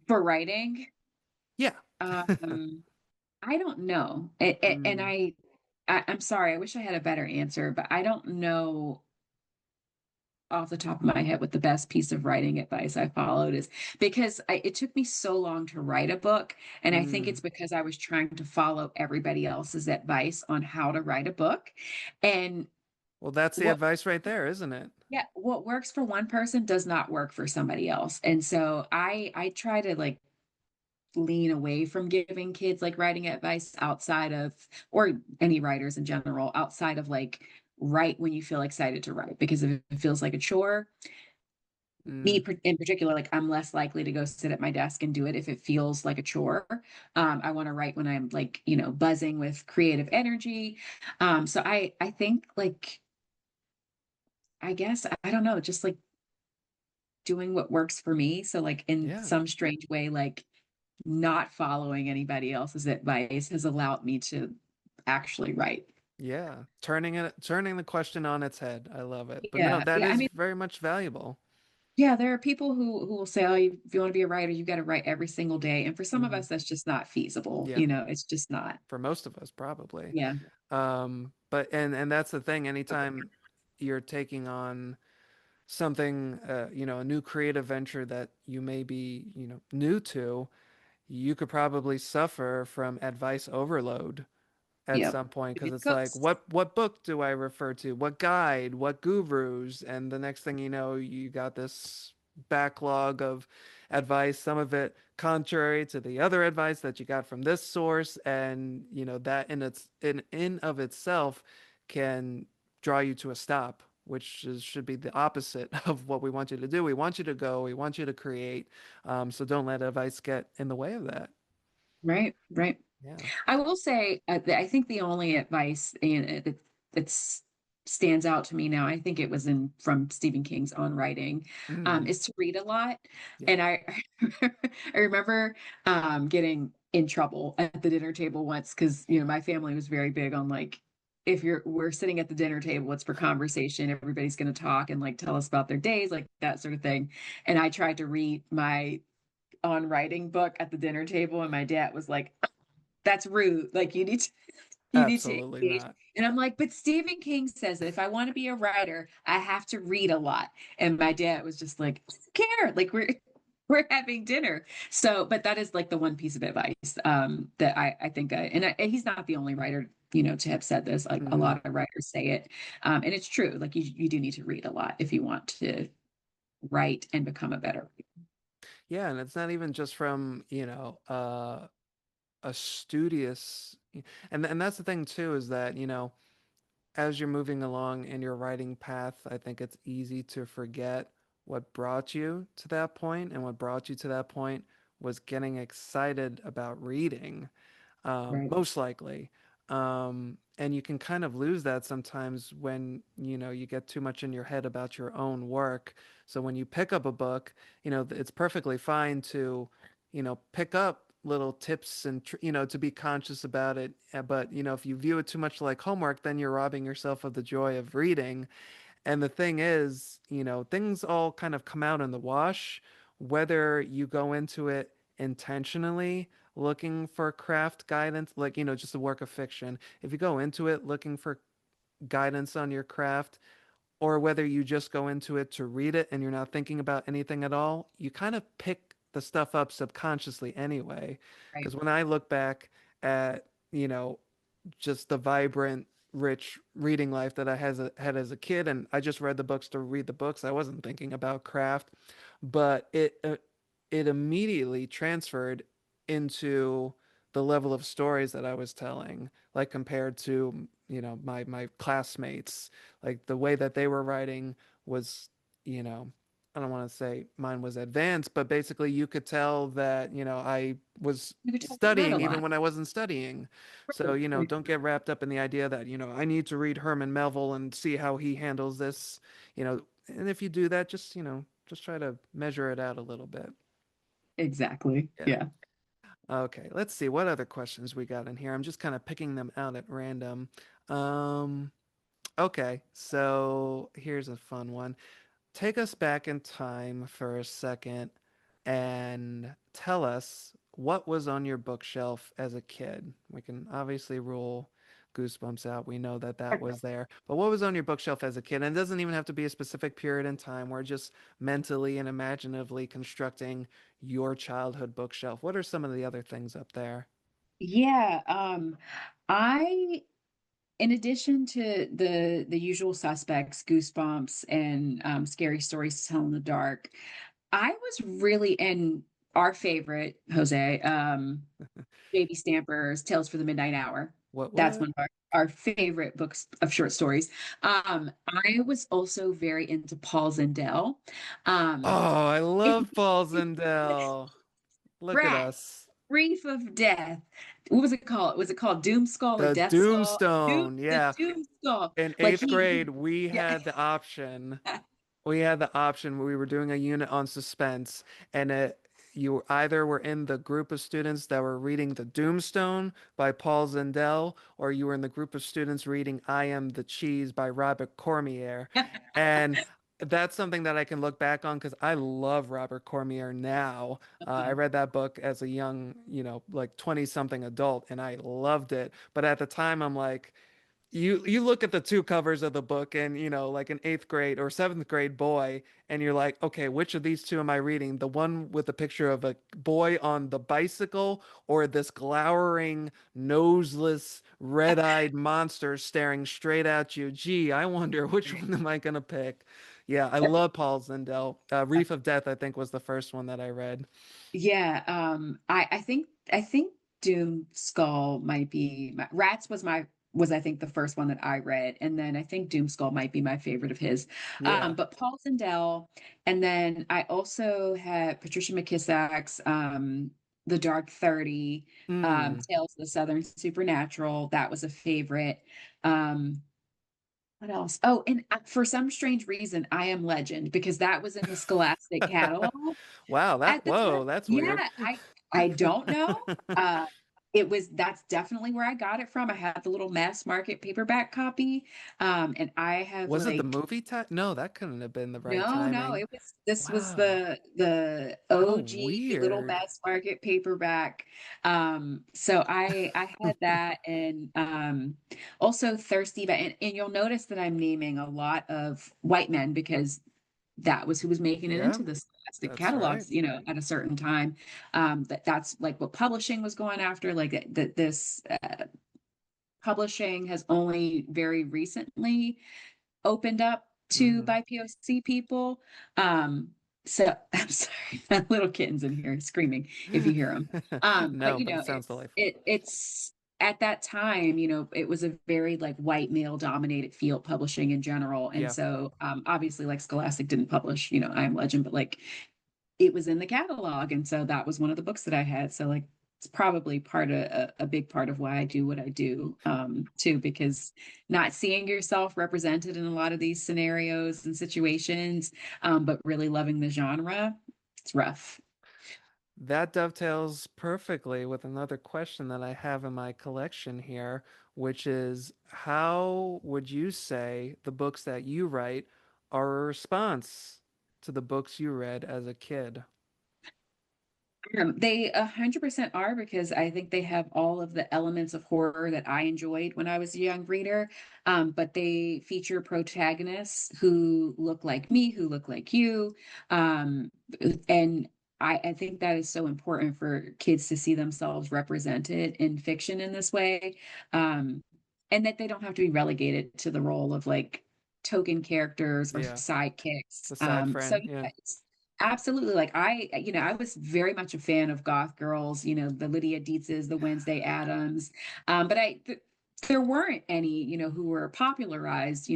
For writing, Yeah. um, I don't know, and Mm, I'm sorry. I wish I had a better answer, but I don't know. off the top of my head what the best piece of writing advice I followed is, because it took me so long to write a book. And I think it's Mm. because I was trying to follow everybody else's advice on how to write a book. And Well, that's the what, advice right there, isn't it? yeah, what works for one person does not work for somebody else. And so I try to like lean away from giving kids like writing advice outside of, or any writers in general, outside of like write when you feel excited to write, because if it feels like a chore, Mm. in particular, like I'm less likely to go sit at my desk and do it if it feels like a chore. I want to write when I'm like, buzzing with creative energy. So I think like, I guess, I don't know, just like doing what works for me. So like in Yeah. some strange way, like not following anybody else's advice has allowed me to actually write. Yeah. Turning the question on its head. I love it. But no, Yeah. that Yeah. I is mean, very much valuable. yeah, there are people who will say, oh, if you want to be a writer, you got to write every single day. And for some of Hmm. us, that's just not feasible. Yeah. It's just not. For most of us, probably. Yeah. But and that's the thing. Anytime you're taking on something, a new creative venture that you may be, new to, you could probably suffer from advice overload at Yep. some point because it's like, Because what book do I refer to? What guide? What gurus? And the next thing you know, you got this backlog of advice, some of it contrary to the other advice that you got from this source, and that in of itself can draw you to a stop, which should be the opposite of what we want you to do. We want you to go, we want you to create. So don't let advice get in the way of that. right, right. Yeah. I will say, I think the only advice that stands out to me now, I think it was in from Stephen King's On Writing, Mm, is to read a lot. yeah. And I remember getting in trouble at the dinner table once because my family was very big on like, if we're sitting at the dinner table, it's for conversation. Everybody's going to talk and like tell us about their days, like that sort of thing. And I tried to read my On Writing book at the dinner table, and my dad was like, that's rude. Like you need to Absolutely engage. not. And I'm like, but Stephen King says that if I want to be a writer, I have to read a lot. And my dad was just like, I don't care. Like we're having dinner. So, but that is like the one piece of advice that I think, and he's not the only writer, to have said this. Like a Hmm. lot of writers say it, and it's true. Like you do need to read a lot if you want to write and become a better Yeah, and it's not even just from, a studious, and that's the thing too, is that, as you're moving along in your writing path, I think it's easy to forget what brought you to that point, and what brought you to that point was getting excited about reading, writer. most likely. And you can kind of lose that sometimes when, you get too much in your head about your own work. So when you pick up a book, it's perfectly fine to, pick up little tips and, to be conscious about it. But, if you view it too much like homework, then you're robbing yourself of the joy of reading. And the thing is, things all kind of come out in the wash, whether you go into it intentionally looking for craft guidance, like, just a work of fiction. If you go into it looking for guidance on your craft, or whether you just go into it to read it and you're not thinking about anything at all, you kind of pick the stuff up subconsciously anyway. Right. Because when I look back at, you know, just the vibrant, rich reading life that I had as a kid, and I just read the books to read the books. I wasn't thinking about craft, but it immediately transferred into the level of stories that I was telling, like compared to my classmates, like the way that they were writing was, you know, I don't want to say mine was advanced, but basically you could tell that, I was You could tell you read a studying even lot. when I wasn't studying. So, Right. don't get wrapped up in the idea that, I need to read Herman Melville and see how he handles this, and if you do that, just try to measure it out a little bit. Exactly. Yeah. Yeah. Okay, let's see what other questions we got in here. I'm just kind of picking them out at random. Um, okay, so here's a fun one. Take us back in time for a second and tell us what was on your bookshelf as a kid. We can obviously rule goosebumps out. We know that that was there. But what was on your bookshelf as a kid? And it doesn't even have to be a specific period in time. We're just mentally and imaginatively constructing your childhood bookshelf. What are some of the other things up there? Yeah, I in addition to the usual suspects, Goosebumps and Scary Stories to Tell in the Dark, I was really in our favorite, Jose, Baby Stampers, Tales for the Midnight Hour. That's What? one of our favorite books of short stories. I was also very into Paul Zindel. Um, Oh, I love Paul Zindel. Look at Rat, us. Reef of Death. What was it called? Was it called Doom Skull or The Death Skull? Doomstone. The Yeah. Doom Skull. In Like eighth grade, we yeah. had the option. We had the option where we were doing a unit on suspense, and you either were in the group of students that were reading The Doomstone by Paul Zindel, or you were in the group of students reading I Am the Cheese by Robert Cormier. And that's something that I can look back on because I love Robert Cormier now. I read that book as a young, like 20 something adult, and I loved it. But at the time, I'm like, you look at the two covers of the book and like an eighth grade or seventh grade boy, and you're like, okay, which of these two am I reading? The one with the picture of a boy on the bicycle, or this glowering noseless red-eyed monster staring straight at you? Gee, I wonder which one am I gonna pick. Yeah, I love Paul Zindel. Reef of Death, I think, was the first one that I read. Yeah, I think Doom Skull might be Rats was I think the first one that I read, and then I think Doom Skull might be my favorite of his. Yeah. But Paul Sindel, and then I also had Patricia McKissack's The Dark 30, Mm. Tales of the Southern Supernatural. That was a favorite. Um, what else? Oh, and for some strange reason, I Am Legend because that was in the Scholastic catalog Wow, at the time. that's weird. Yeah, I don't know. Uh that's definitely where I got it from. I had the little mass market paperback copy. And I have Was it the like movie time? No, that couldn't have been the right no, timing. it was this was Wow. the How OG little weird. mass market paperback. So I had that and also Thirsty, but and you'll notice that I'm naming a lot of white men because that was who was making it Yeah, into the Scholastic that's right. catalogs, at a certain time. That's like what publishing was going after. Like that, this publishing has only very recently opened up to Hmm. BIPOC people. So I'm sorry, my little kitten's in here screaming if you hear them. But No, but it sounds delightful. it's at that time, it was a very like white male dominated field publishing in general. And Yeah. so obviously like Scholastic didn't publish, I Am Legend, but like it was in the catalog. And so that was one of the books that I had. So like it's probably a big part of why I do what I do, too, because not seeing yourself represented in a lot of these scenarios and situations, but really loving the genre, it's rough. That dovetails perfectly with another question that I have in my collection here, which is how would you say the books that you write are a response to the books you read as a kid? They 100% are because I think they have all of the elements of horror that I enjoyed when I was a young reader. But they feature protagonists who look like me, who look like you. Um, and I think that is so important for kids to see themselves represented in fiction in this way. Um, and that they don't have to be relegated to the role of like token characters or Yeah, sidekicks. the side So friend. yeah, Yeah. absolutely. Like I was very much a fan of goth girls, the Lydia Dietzes, the Wednesday Addams. But there weren't any, who were popularized,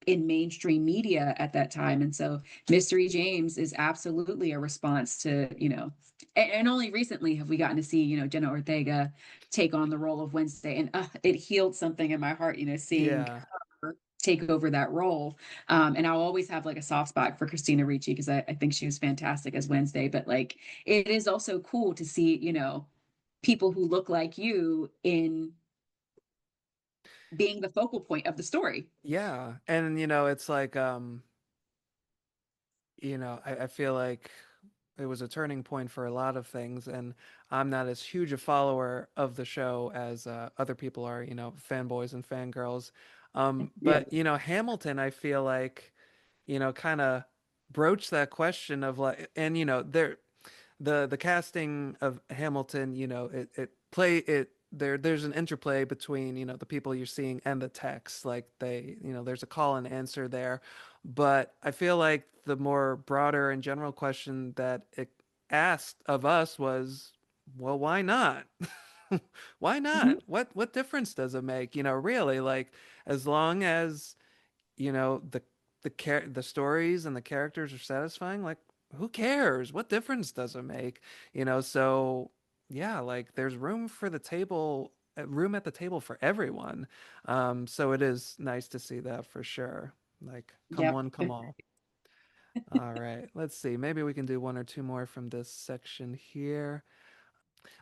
in mainstream media at that time. And so Mystery James is absolutely a response to, and only recently have we gotten to see, Jenna Ortega take on the role of Wednesday. And it healed something in my heart, seeing Yeah. her take over that role. And I'll always have like a soft spot for Christina Ricci because I think she was fantastic as Wednesday. But like it is also cool to see, people who look like you in being the focal point of the story. Yeah. And it's like I feel like it was a turning point for a lot of things, and I'm not as huge a follower of the show as other people are, fanboys and fangirls. Yeah. But Hamilton, I feel like, kind of broached that question of like, and the casting of Hamilton, there's an interplay between, the people you're seeing and the text. Like there's a call and answer there. But I feel like the more broader and general question that it asked of us was, well, why not? Why Mhm. not? What difference does it make? Really, like as long as the stories and the characters are satisfying, like who cares? What difference does it make? So yeah, like there's room at the table for everyone. So it is nice to see that for sure. Like come Yep. one, come all. All right, let's see. Maybe we can do one or two more from this section here.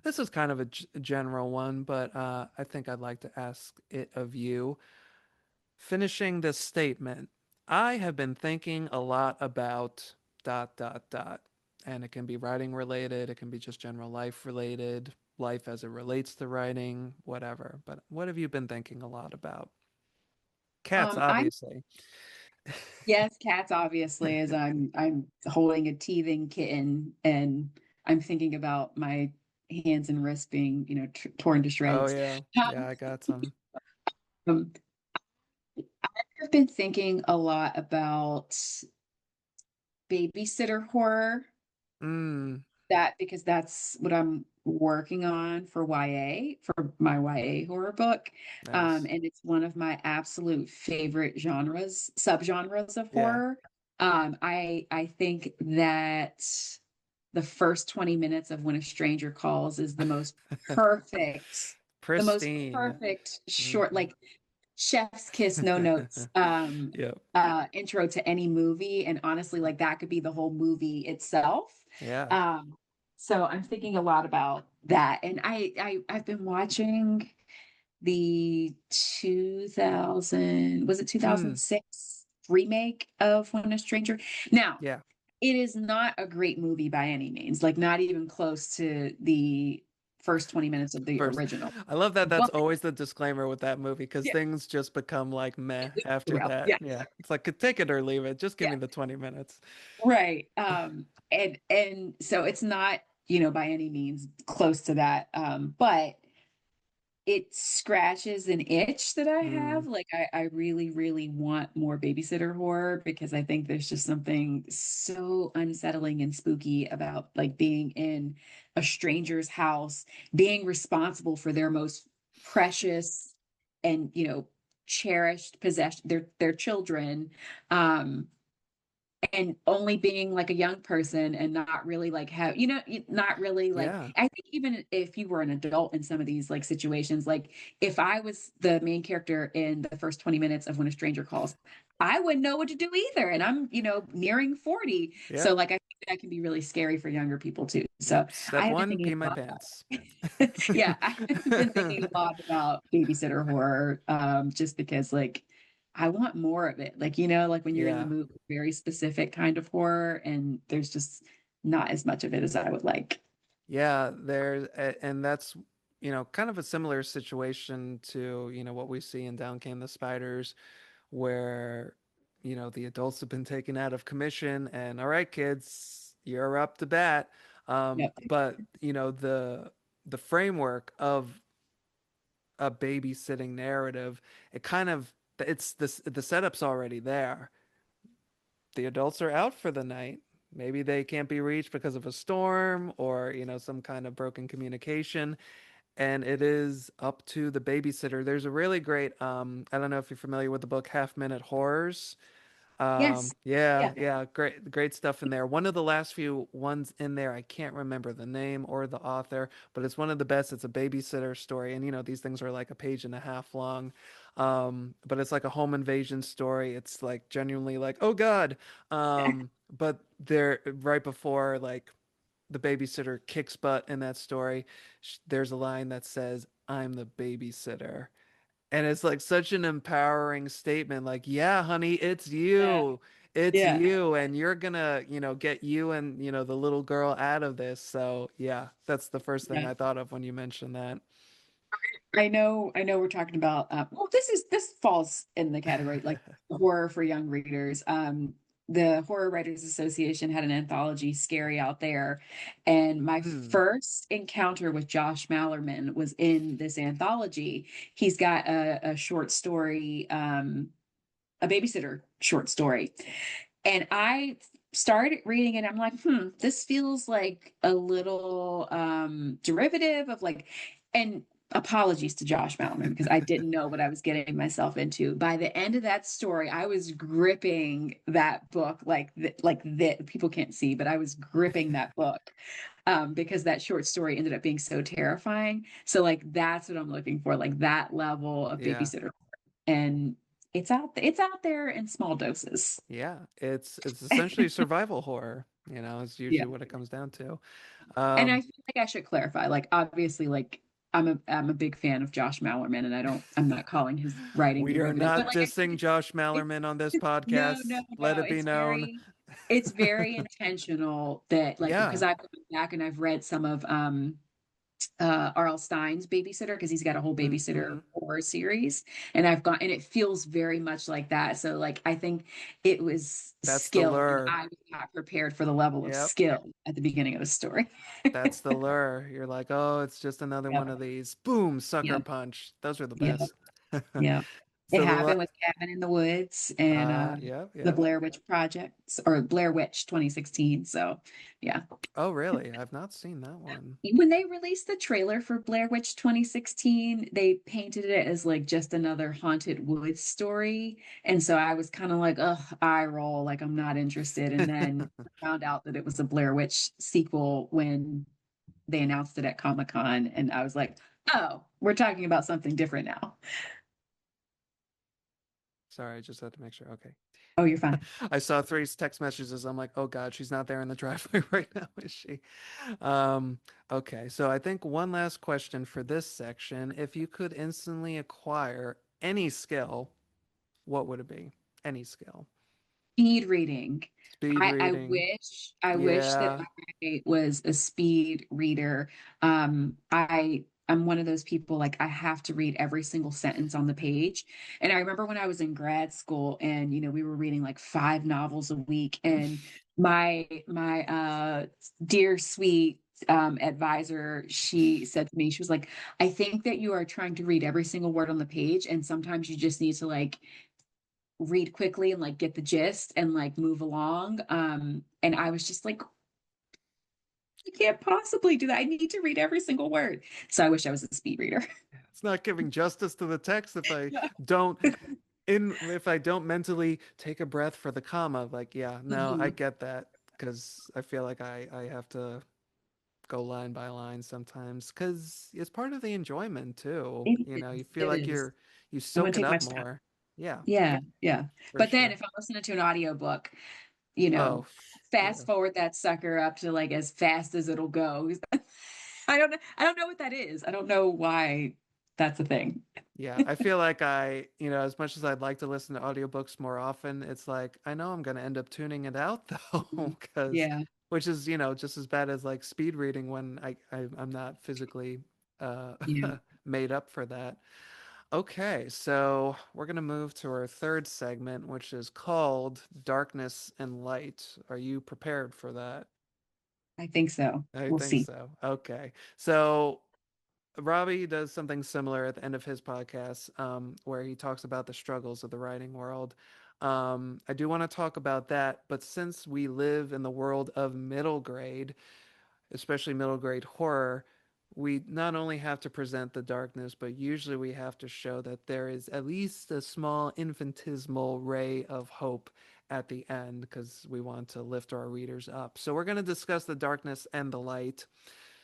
This is kind of a general one, but I think I'd like to ask it of you. Finishing this statement, I have been thinking a lot about dot dot dot. And it can be writing related, it can be just general life related, life as it relates to writing, whatever. But what have you been thinking a lot about? Cats, I'm obviously. Yes, cats obviously, as I'm holding a teething kitten and I'm thinking about my hands and wrists being, torn to Oh shreds. yeah. Yeah, Um, I got some. um, I've been thinking a lot about babysitter horror. Mm, That because that's what I'm working on for YA, for my YA horror book. nice. And it's one of my absolute favorite subgenres of Yeah. horror. I think that the first 20 minutes of When a Stranger Calls is the most Pristine. perfect short, Hmm. like chef's kiss, no notes, Yep. intro to any movie. And honestly, like that could be the whole movie itself. Yeah. Um, so I'm thinking a lot about that. And I've been watching the 2000, was it Mm, 2006 remake of When a Stranger? Now, yeah. it is not a great movie by any means, like not even close to the first 20 minutes of the First, original. I love that that's But always the disclaimer with that movie because yeah, things just become like meh after well, that. yeah, Yeah. It's like take it or leave it. Just give yeah, me the 20 minutes. right. And so it's not, by any means close to that. But it scratches an itch that I Mm, have. Like I really, really want more babysitter horror because I think there's just something so unsettling and spooky about like being in a stranger's house, being responsible for their most precious and cherished possession, their children. And only being like a young person and not really like have not really like yeah. I think even if you were an adult in some of these like situations, like if I was the main character in the first 20 minutes of When a Stranger Calls, I wouldn't know what to do either, and I'm nearing 40, Yeah. so like I think that can be really scary for younger people too. So Yep. Step I have been one, thinking pee my about pants. yeah, I've been thinking a lot about babysitter horror, just because like I want more of it. Like, like when you're in the Yeah. mood for very specific kind of horror, and there's just not as much of it as I would like. Yeah, and that's, kind of a similar situation to, what we see in Down Came the Spiders, where, the adults have been taken out of commission and all right, kids, you're up to bat. Yep. But, the framework of a babysitting narrative, the setup's already there. The adults are out for the night. Maybe they can't be reached because of a storm or, some kind of broken communication. And it is up to the babysitter. There's a really great, I don't know if you're familiar with the book Half Minute Horrors. Yes. Yeah, Yeah. yeah, great stuff in there. One of the last few ones in there, I can't remember the name or the author, but it's one of the best. It's a babysitter story, and these things are like a page and a half long. But it's like a home invasion story. It's like genuinely like, oh God. But there right before like the babysitter kicks butt in that story, there's a line that says, "I'm the babysitter." And it's like such an empowering statement. Like, yeah, honey, it's Yeah. you. it's Yeah. you, and you're gonna, get you and, the little girl out of this. So, yeah, that's the first thing Yeah. I thought of when you mentioned that. I know we're talking about well, this falls in the category like horror for young readers. The Horror Writers Association had an anthology, Scary Out There, and my Hmm. first encounter with Josh Mallerman was in this anthology. He's got a short story, a babysitter short story. And I started reading it. I'm like, this feels like a little derivative of like, and apologies to Josh Mallerman because I didn't know what I was getting myself into. By the end of that story, I was gripping that book like that. People can't see, but I was gripping that book because that short story ended up being so terrifying. So like that's what I'm looking for, like that level of Yeah. babysitter, and it's out there in small doses. Yeah. It's essentially survival horror, is Yeah. usually what it comes down to. And I Um, feel like I should clarify, like obviously, like I'm a big fan of Josh Mallerman, and I'm not calling his writing we are derivative, but not like I said, dissing Josh it's Mallerman on this no, no, podcast. Let no. it be known. It's very intentional that like because Yeah. I've gone back and I've read some of R.L. Stein's Babysitter because he's got a whole babysitter Hmm. horror series, and I've gone and it feels very much like that. So like I think it was That's the skill, and lure. I was not prepared for the level of Yep. skill at the beginning of the story. That's the lure. You're like, oh, it's just another Yeah, one of these. Boom, sucker yeah, punch. Those are the yeah, best. yeah. It So happened with Cabin in the Woods and yep, the yep. Blair Witch Project or Blair Witch 2016. So yeah. Oh, really? I've not seen that one. When they released the trailer for Blair Witch 2016, they painted it as like just another haunted woods story. And so I was kind of like, ugh, eye roll, like I'm not interested. And then found out that it was a Blair Witch sequel when they announced it at Comic-Con. And I was like, oh, we're talking about something different now. Sorry, I just had to make sure. Okay. Oh, you're fine. I saw three text messages. I'm like, oh God, she's not there in the driveway right now, is she? Um, okay, so I think one last question for this section. If you could instantly acquire any skill, what would it be? Any skill. Speed reading. Speed reading. I wish that Yeah. I was a speed reader. I'm one of those people like I have to read every single sentence on the page. And I remember when I was in grad school and we were reading like 5 novels a week and my dear sweet advisor, she said to me, she was like, I think that you are trying to read every single word on the page and sometimes you just need to like read quickly and like get the gist and like move along. And I was just like, I can't possibly do that. I need to read every single word. So I wish I was a speed reader. It's not giving justice to the text Yeah. don't if I don't mentally take a breath for the comma. Like, yeah, no, I Mhm. get that because I feel like I have to go line by line sometimes because it's part of the enjoyment too. It You is. feel It like is. you I'm gonna soak it take my up time. more. Yeah, Yeah, yeah. for But then sure. if I'm listening to an audiobook, you Oh, know, fast yeah. forward that sucker up to like as fast as it'll go. I don't know what that is. I don't know why that's a thing. Yeah, I feel like as much as I'd like to listen to audiobooks more often, it's like I know I'm going to end up tuning it out though, Mhm. because Yeah, which is, just as bad as like speed reading when I'm not physically uh yeah. made up for that. Okay, so we're going to move to our third segment, which is called Darkness and Light. Are you prepared for that? I think so. I We'll think see. so. Okay. So Robbie does something similar at the end of his podcast, where he talks about the struggles of the writing world. I do want to talk about that, but since we live in the world of middle grade, especially middle grade horror, we not only have to present the darkness, but usually we have to show that there is at least a small infinitesimal ray of hope at the end because we want to lift our readers up. So we're going to discuss the darkness and the light.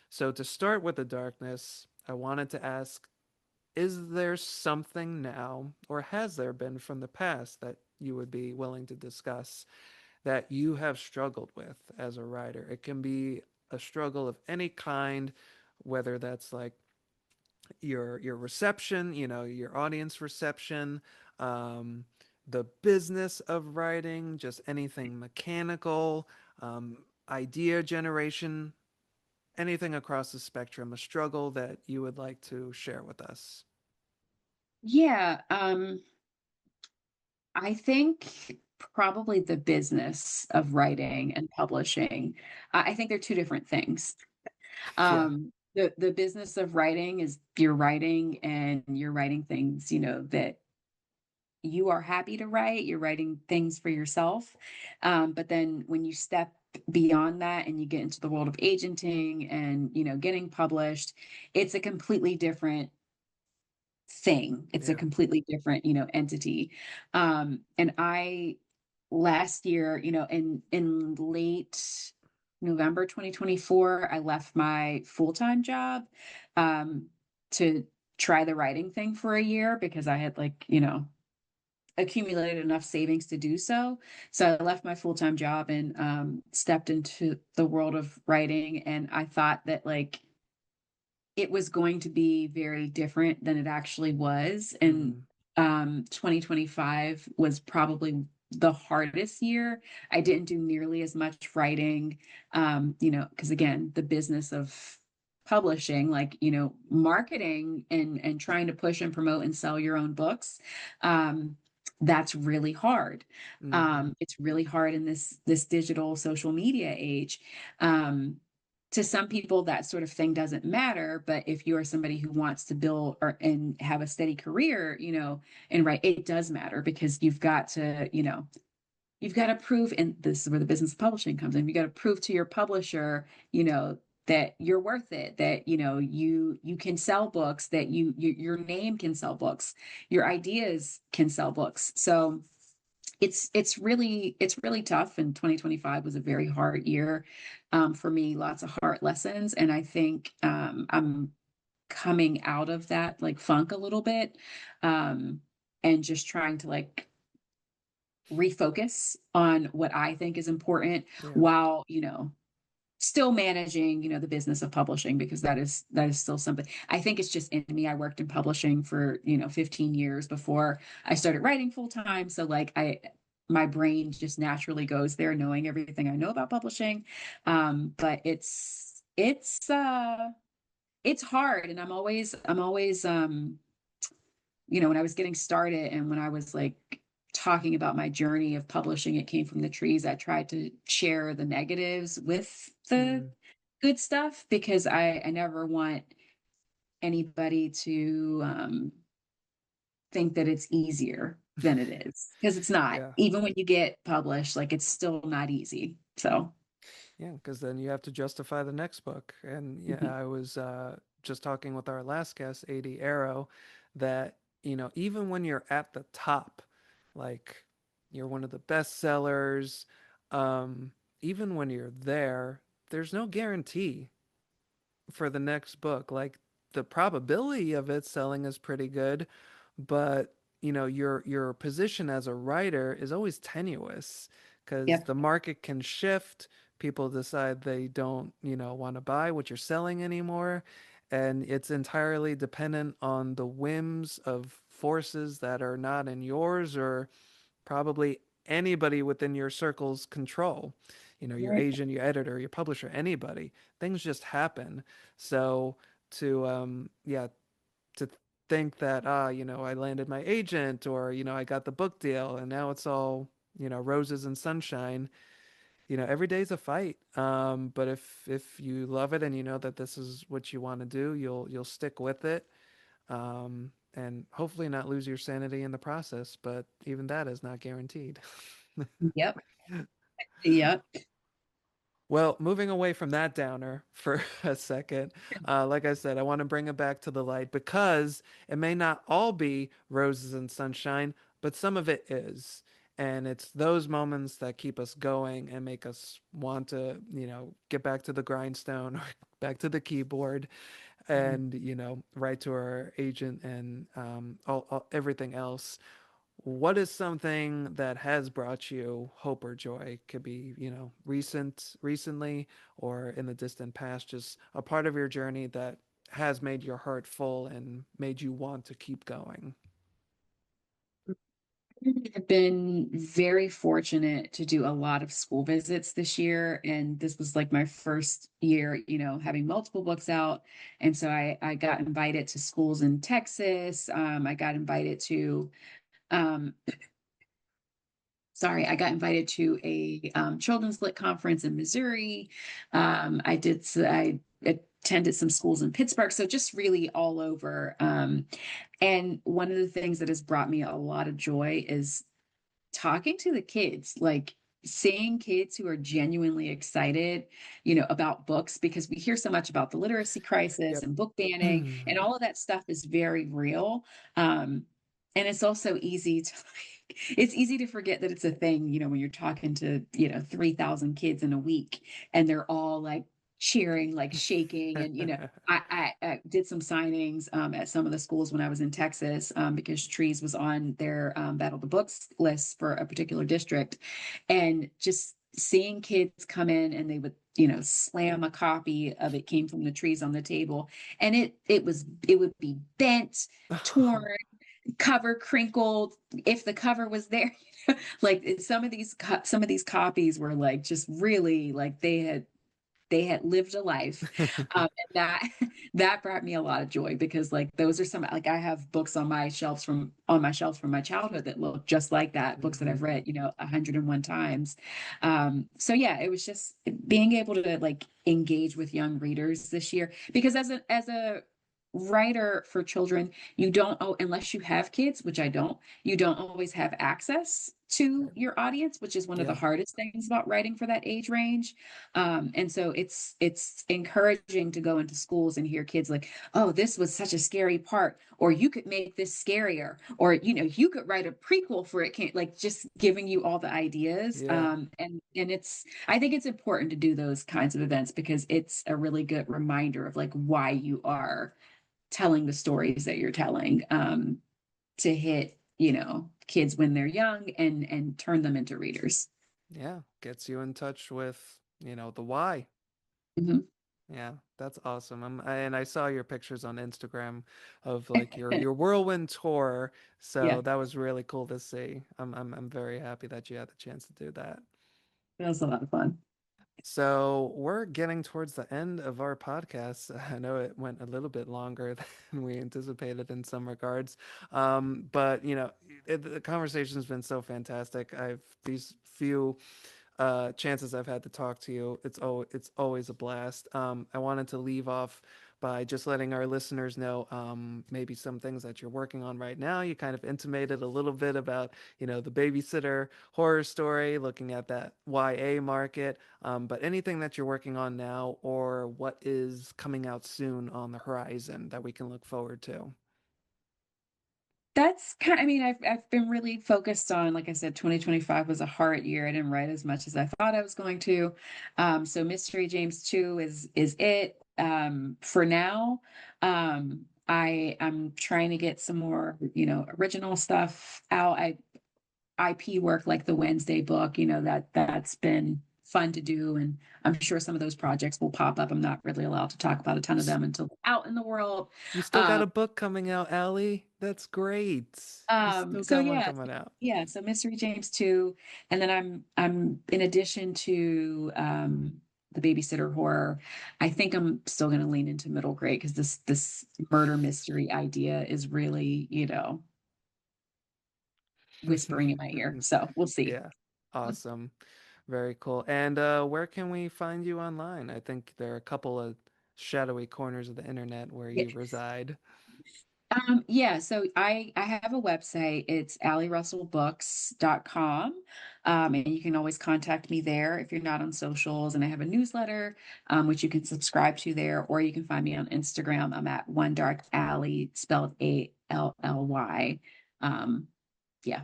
So, to start with the darkness, I wanted to ask, is there something now, or has there been from the past that you would be willing to discuss that you have struggled with as a writer? It can be a struggle of any kind, whether that's like your reception, your audience reception, um, the business of writing, just anything mechanical, idea generation, anything across the spectrum, a struggle that you would like to share with us? Yeah, I think probably the business of writing and publishing. I think they're two different things. Yeah. The business of writing is you're writing and you're writing things, that you are happy to write. You're writing things for yourself. But then when you step beyond that and you get into the world of agenting and, getting published, it's a completely different thing. It's a Yeah. completely different, entity. And I last year, in late November 2024, I left my full-time job to try the writing thing for a year because I had accumulated enough savings to do so. So I left my full-time job and stepped into the world of writing. And I thought that it was going to be very different than it actually was. And Mm, 2025 was probably the hardest year. I didn't do nearly as much writing, because again, the business of publishing, marketing and trying to push and promote and sell your own books, that's really hard. hmm. It's really hard in this digital social media age. To some people that sort of thing doesn't matter, but if you are somebody who wants to build and have a steady career, and write, it does matter because you've got to prove, and this is where the business of publishing comes in. You got to prove to your publisher, that you're worth it, that you can sell books, that your name can sell books, your ideas can sell books. So it's really tough, and 2025 was a very hard year for me, lots of hard lessons, and I think I'm coming out of that funk a little bit, um, and just trying to refocus on what I think is important Yeah. while still managing the business of publishing, because that is still something. I think it's just in me. I worked in publishing for 15 years before I started writing full time, so I my brain just naturally goes there knowing everything I know about publishing. But it's hard, and I'm always when I was getting started and when I was talking about my journey of publishing, it came from the trees. I tried to share the negatives with the Mm, good stuff because I never want anybody to think that it's easier than it is, because it's not. yeah. Even when you get published, it's still not easy. So, Yeah, because then you have to justify the next book. And yeah, mhm. I was just talking with our last guest, AD Arrow, that, even when you're at the top, like you're one of the best sellers, um, even when you're there, there's no guarantee for the next book. Like the probability of it selling is pretty good, but your position as a writer is always tenuous because Yep. the market can shift. People decide they don't, want to buy what you're selling anymore, and it's entirely dependent on the whims of forces that are not in yours or probably anybody within your circle's control. Your Right. agent, your editor, your publisher, anybody. Things just happen. So yeah, to think that I landed my agent or I got the book deal and now it's all roses and sunshine. Every day's a fight. But if you love it and you know that this is what you want to do, you'll stick with it. And hopefully not lose your sanity in the process, but even that is not guaranteed. Yep. Yep. Well, moving away from that downer for a second, like I said, I want to bring it back to the light because it may not all be roses and sunshine, but some of it is. And it's those moments that keep us going and make us want to, get back to the grindstone or back to the keyboard and, write to our agent and everything else. What is something that has brought you hope or joy? Could be, recently or in the distant past, just a part of your journey that has made your heart full and made you want to keep going. I've been very fortunate to do a lot of school visits this year, and this was like my first year, having multiple books out. And so I got invited to schools in Texas. I got invited to um, sorry, I got invited to a children's lit conference in Missouri. I attended some schools in Pittsburgh, so just really all over. And one of the things that has brought me a lot of joy is talking to the kids, like seeing kids who are genuinely excited, about books, because we hear so much about the literacy crisis Yep. and book banning, and all of that stuff is very real. And it's also easy to it's easy to forget that it's a thing, when you're talking to, 3,000 kids in a week and they're all like cheering, like shaking. And, I did some signings at some of the schools when I was in Texas because Trees was on their Battle of the Books list for a particular district. And just seeing kids come in and they would, slam a copy of It Came from the Trees on the table. And it would be bent, torn, cover crinkled, if the cover was there. Like some of these copies were like just really like they had lived a life. And that brought me a lot of joy because like those are some, like I have books on my shelves from my childhood that look just like that, books that Hmm. I've read, 101 times. So yeah, it was just being able to like engage with young readers this year, because as a writer for children, you don't, oh, unless you have kids, which I don't, you don't always have access to Right. your audience, which is one of the Yeah. hardest things about writing for that age range. And so it's encouraging to go into schools and hear kids like, oh, this was such a scary part, or you could make this scarier, or you could write a prequel for It Can't, like just giving you all the ideas. Yeah. And I think it's important to do those kinds of events because it's a really good reminder of like why you are telling the stories that you're telling, to hit, kids when they're young and turn them into readers. Yeah. Gets you in touch with, the why. Mhm. Yeah, that's awesome. And I saw your pictures on Instagram of like your whirlwind tour, Yeah, so that was really cool to see. I'm very happy that you had the chance to do that. that was a lot of fun. So we're getting towards the end of our podcast. I know it went a little bit longer than we anticipated in some regards, but the conversation's been so fantastic. I've these few chances I've had to talk to you. It's always a blast. I wanted to leave off by just letting our listeners know maybe some things that you're working on right now. You kind of intimated a little bit about the babysitter horror story, looking at that YA market. But anything that you're working on now, or what is coming out soon on the horizon that we can look forward to. That's kind I mean, I've been really focused on, like I said, 2025 was a hard year. I didn't write as much as I thought I was going to. So Mystery James 2 is it. For now. I'm trying to get some more, original stuff out. IP work like the Wednesday book, that's been fun to do. And I'm sure some of those projects will pop up. I'm not really allowed to talk about a ton You of them until they're out in the world. you still got Um, a book coming out, Allie? That's great. You still so got one yeah, coming out. yeah. So Mystery James 2. And then I'm in addition to the babysitter horror, I think I'm still gonna lean into middle grade because this murder mystery idea is really, whispering in my ear. So we'll see. Yeah. Awesome. Very cool. And where can we find you online? I think there are a couple of shadowy corners of the internet where Yeah. you reside. Yeah, so I have a website. It's allierussellbooks.com. And you can always contact me there if you're not on socials. And I have a newsletter, which you can subscribe to there, or you can find me on Instagram. I'm at One Dark Alley, spelled Allly. Um, yeah.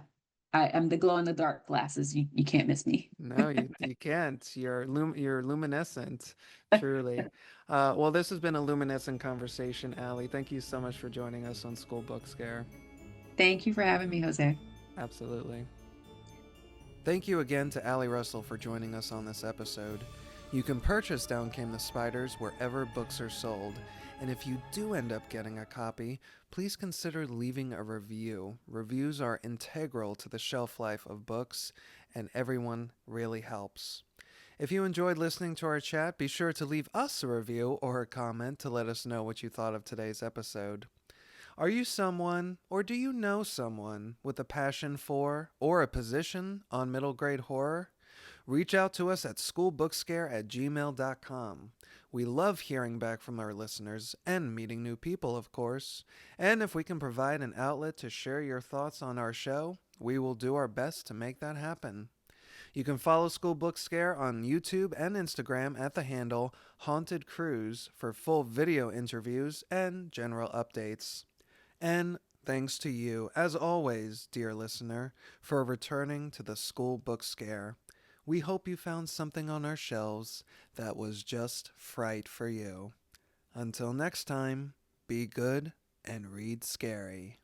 I'm the glow in the dark glasses. You can't miss me. No, you can't. You're luminescent, truly. Well, this has been a luminescent conversation, Allie. Thank you so much for joining us on School Book Scare. Thank you for having me, Jose. Absolutely. Thank you again to Allie Russell for joining us on this episode. You can purchase Down Came the Spiders wherever books are sold, and if you do end up getting a copy, please consider leaving a review. Reviews are integral to the shelf life of books, and everyone really helps. If you enjoyed listening to our chat, be sure to leave us a review or a comment to let us know what you thought of today's episode. Are you someone, or do you know someone, with a passion for or a position on middle grade horror? Reach out to us at schoolbookscare@gmail.com. We love hearing back from our listeners and meeting new people, of course. And if we can provide an outlet to share your thoughts on our show, we will do our best to make that happen. You can follow School Book Scare on YouTube and Instagram at the handle Haunted Cruise for full video interviews and general updates. And thanks to you, as always, dear listener, for returning to the School Book Scare. We hope you found something on our shelves that was just fright for you. Until next time, be good and read scary.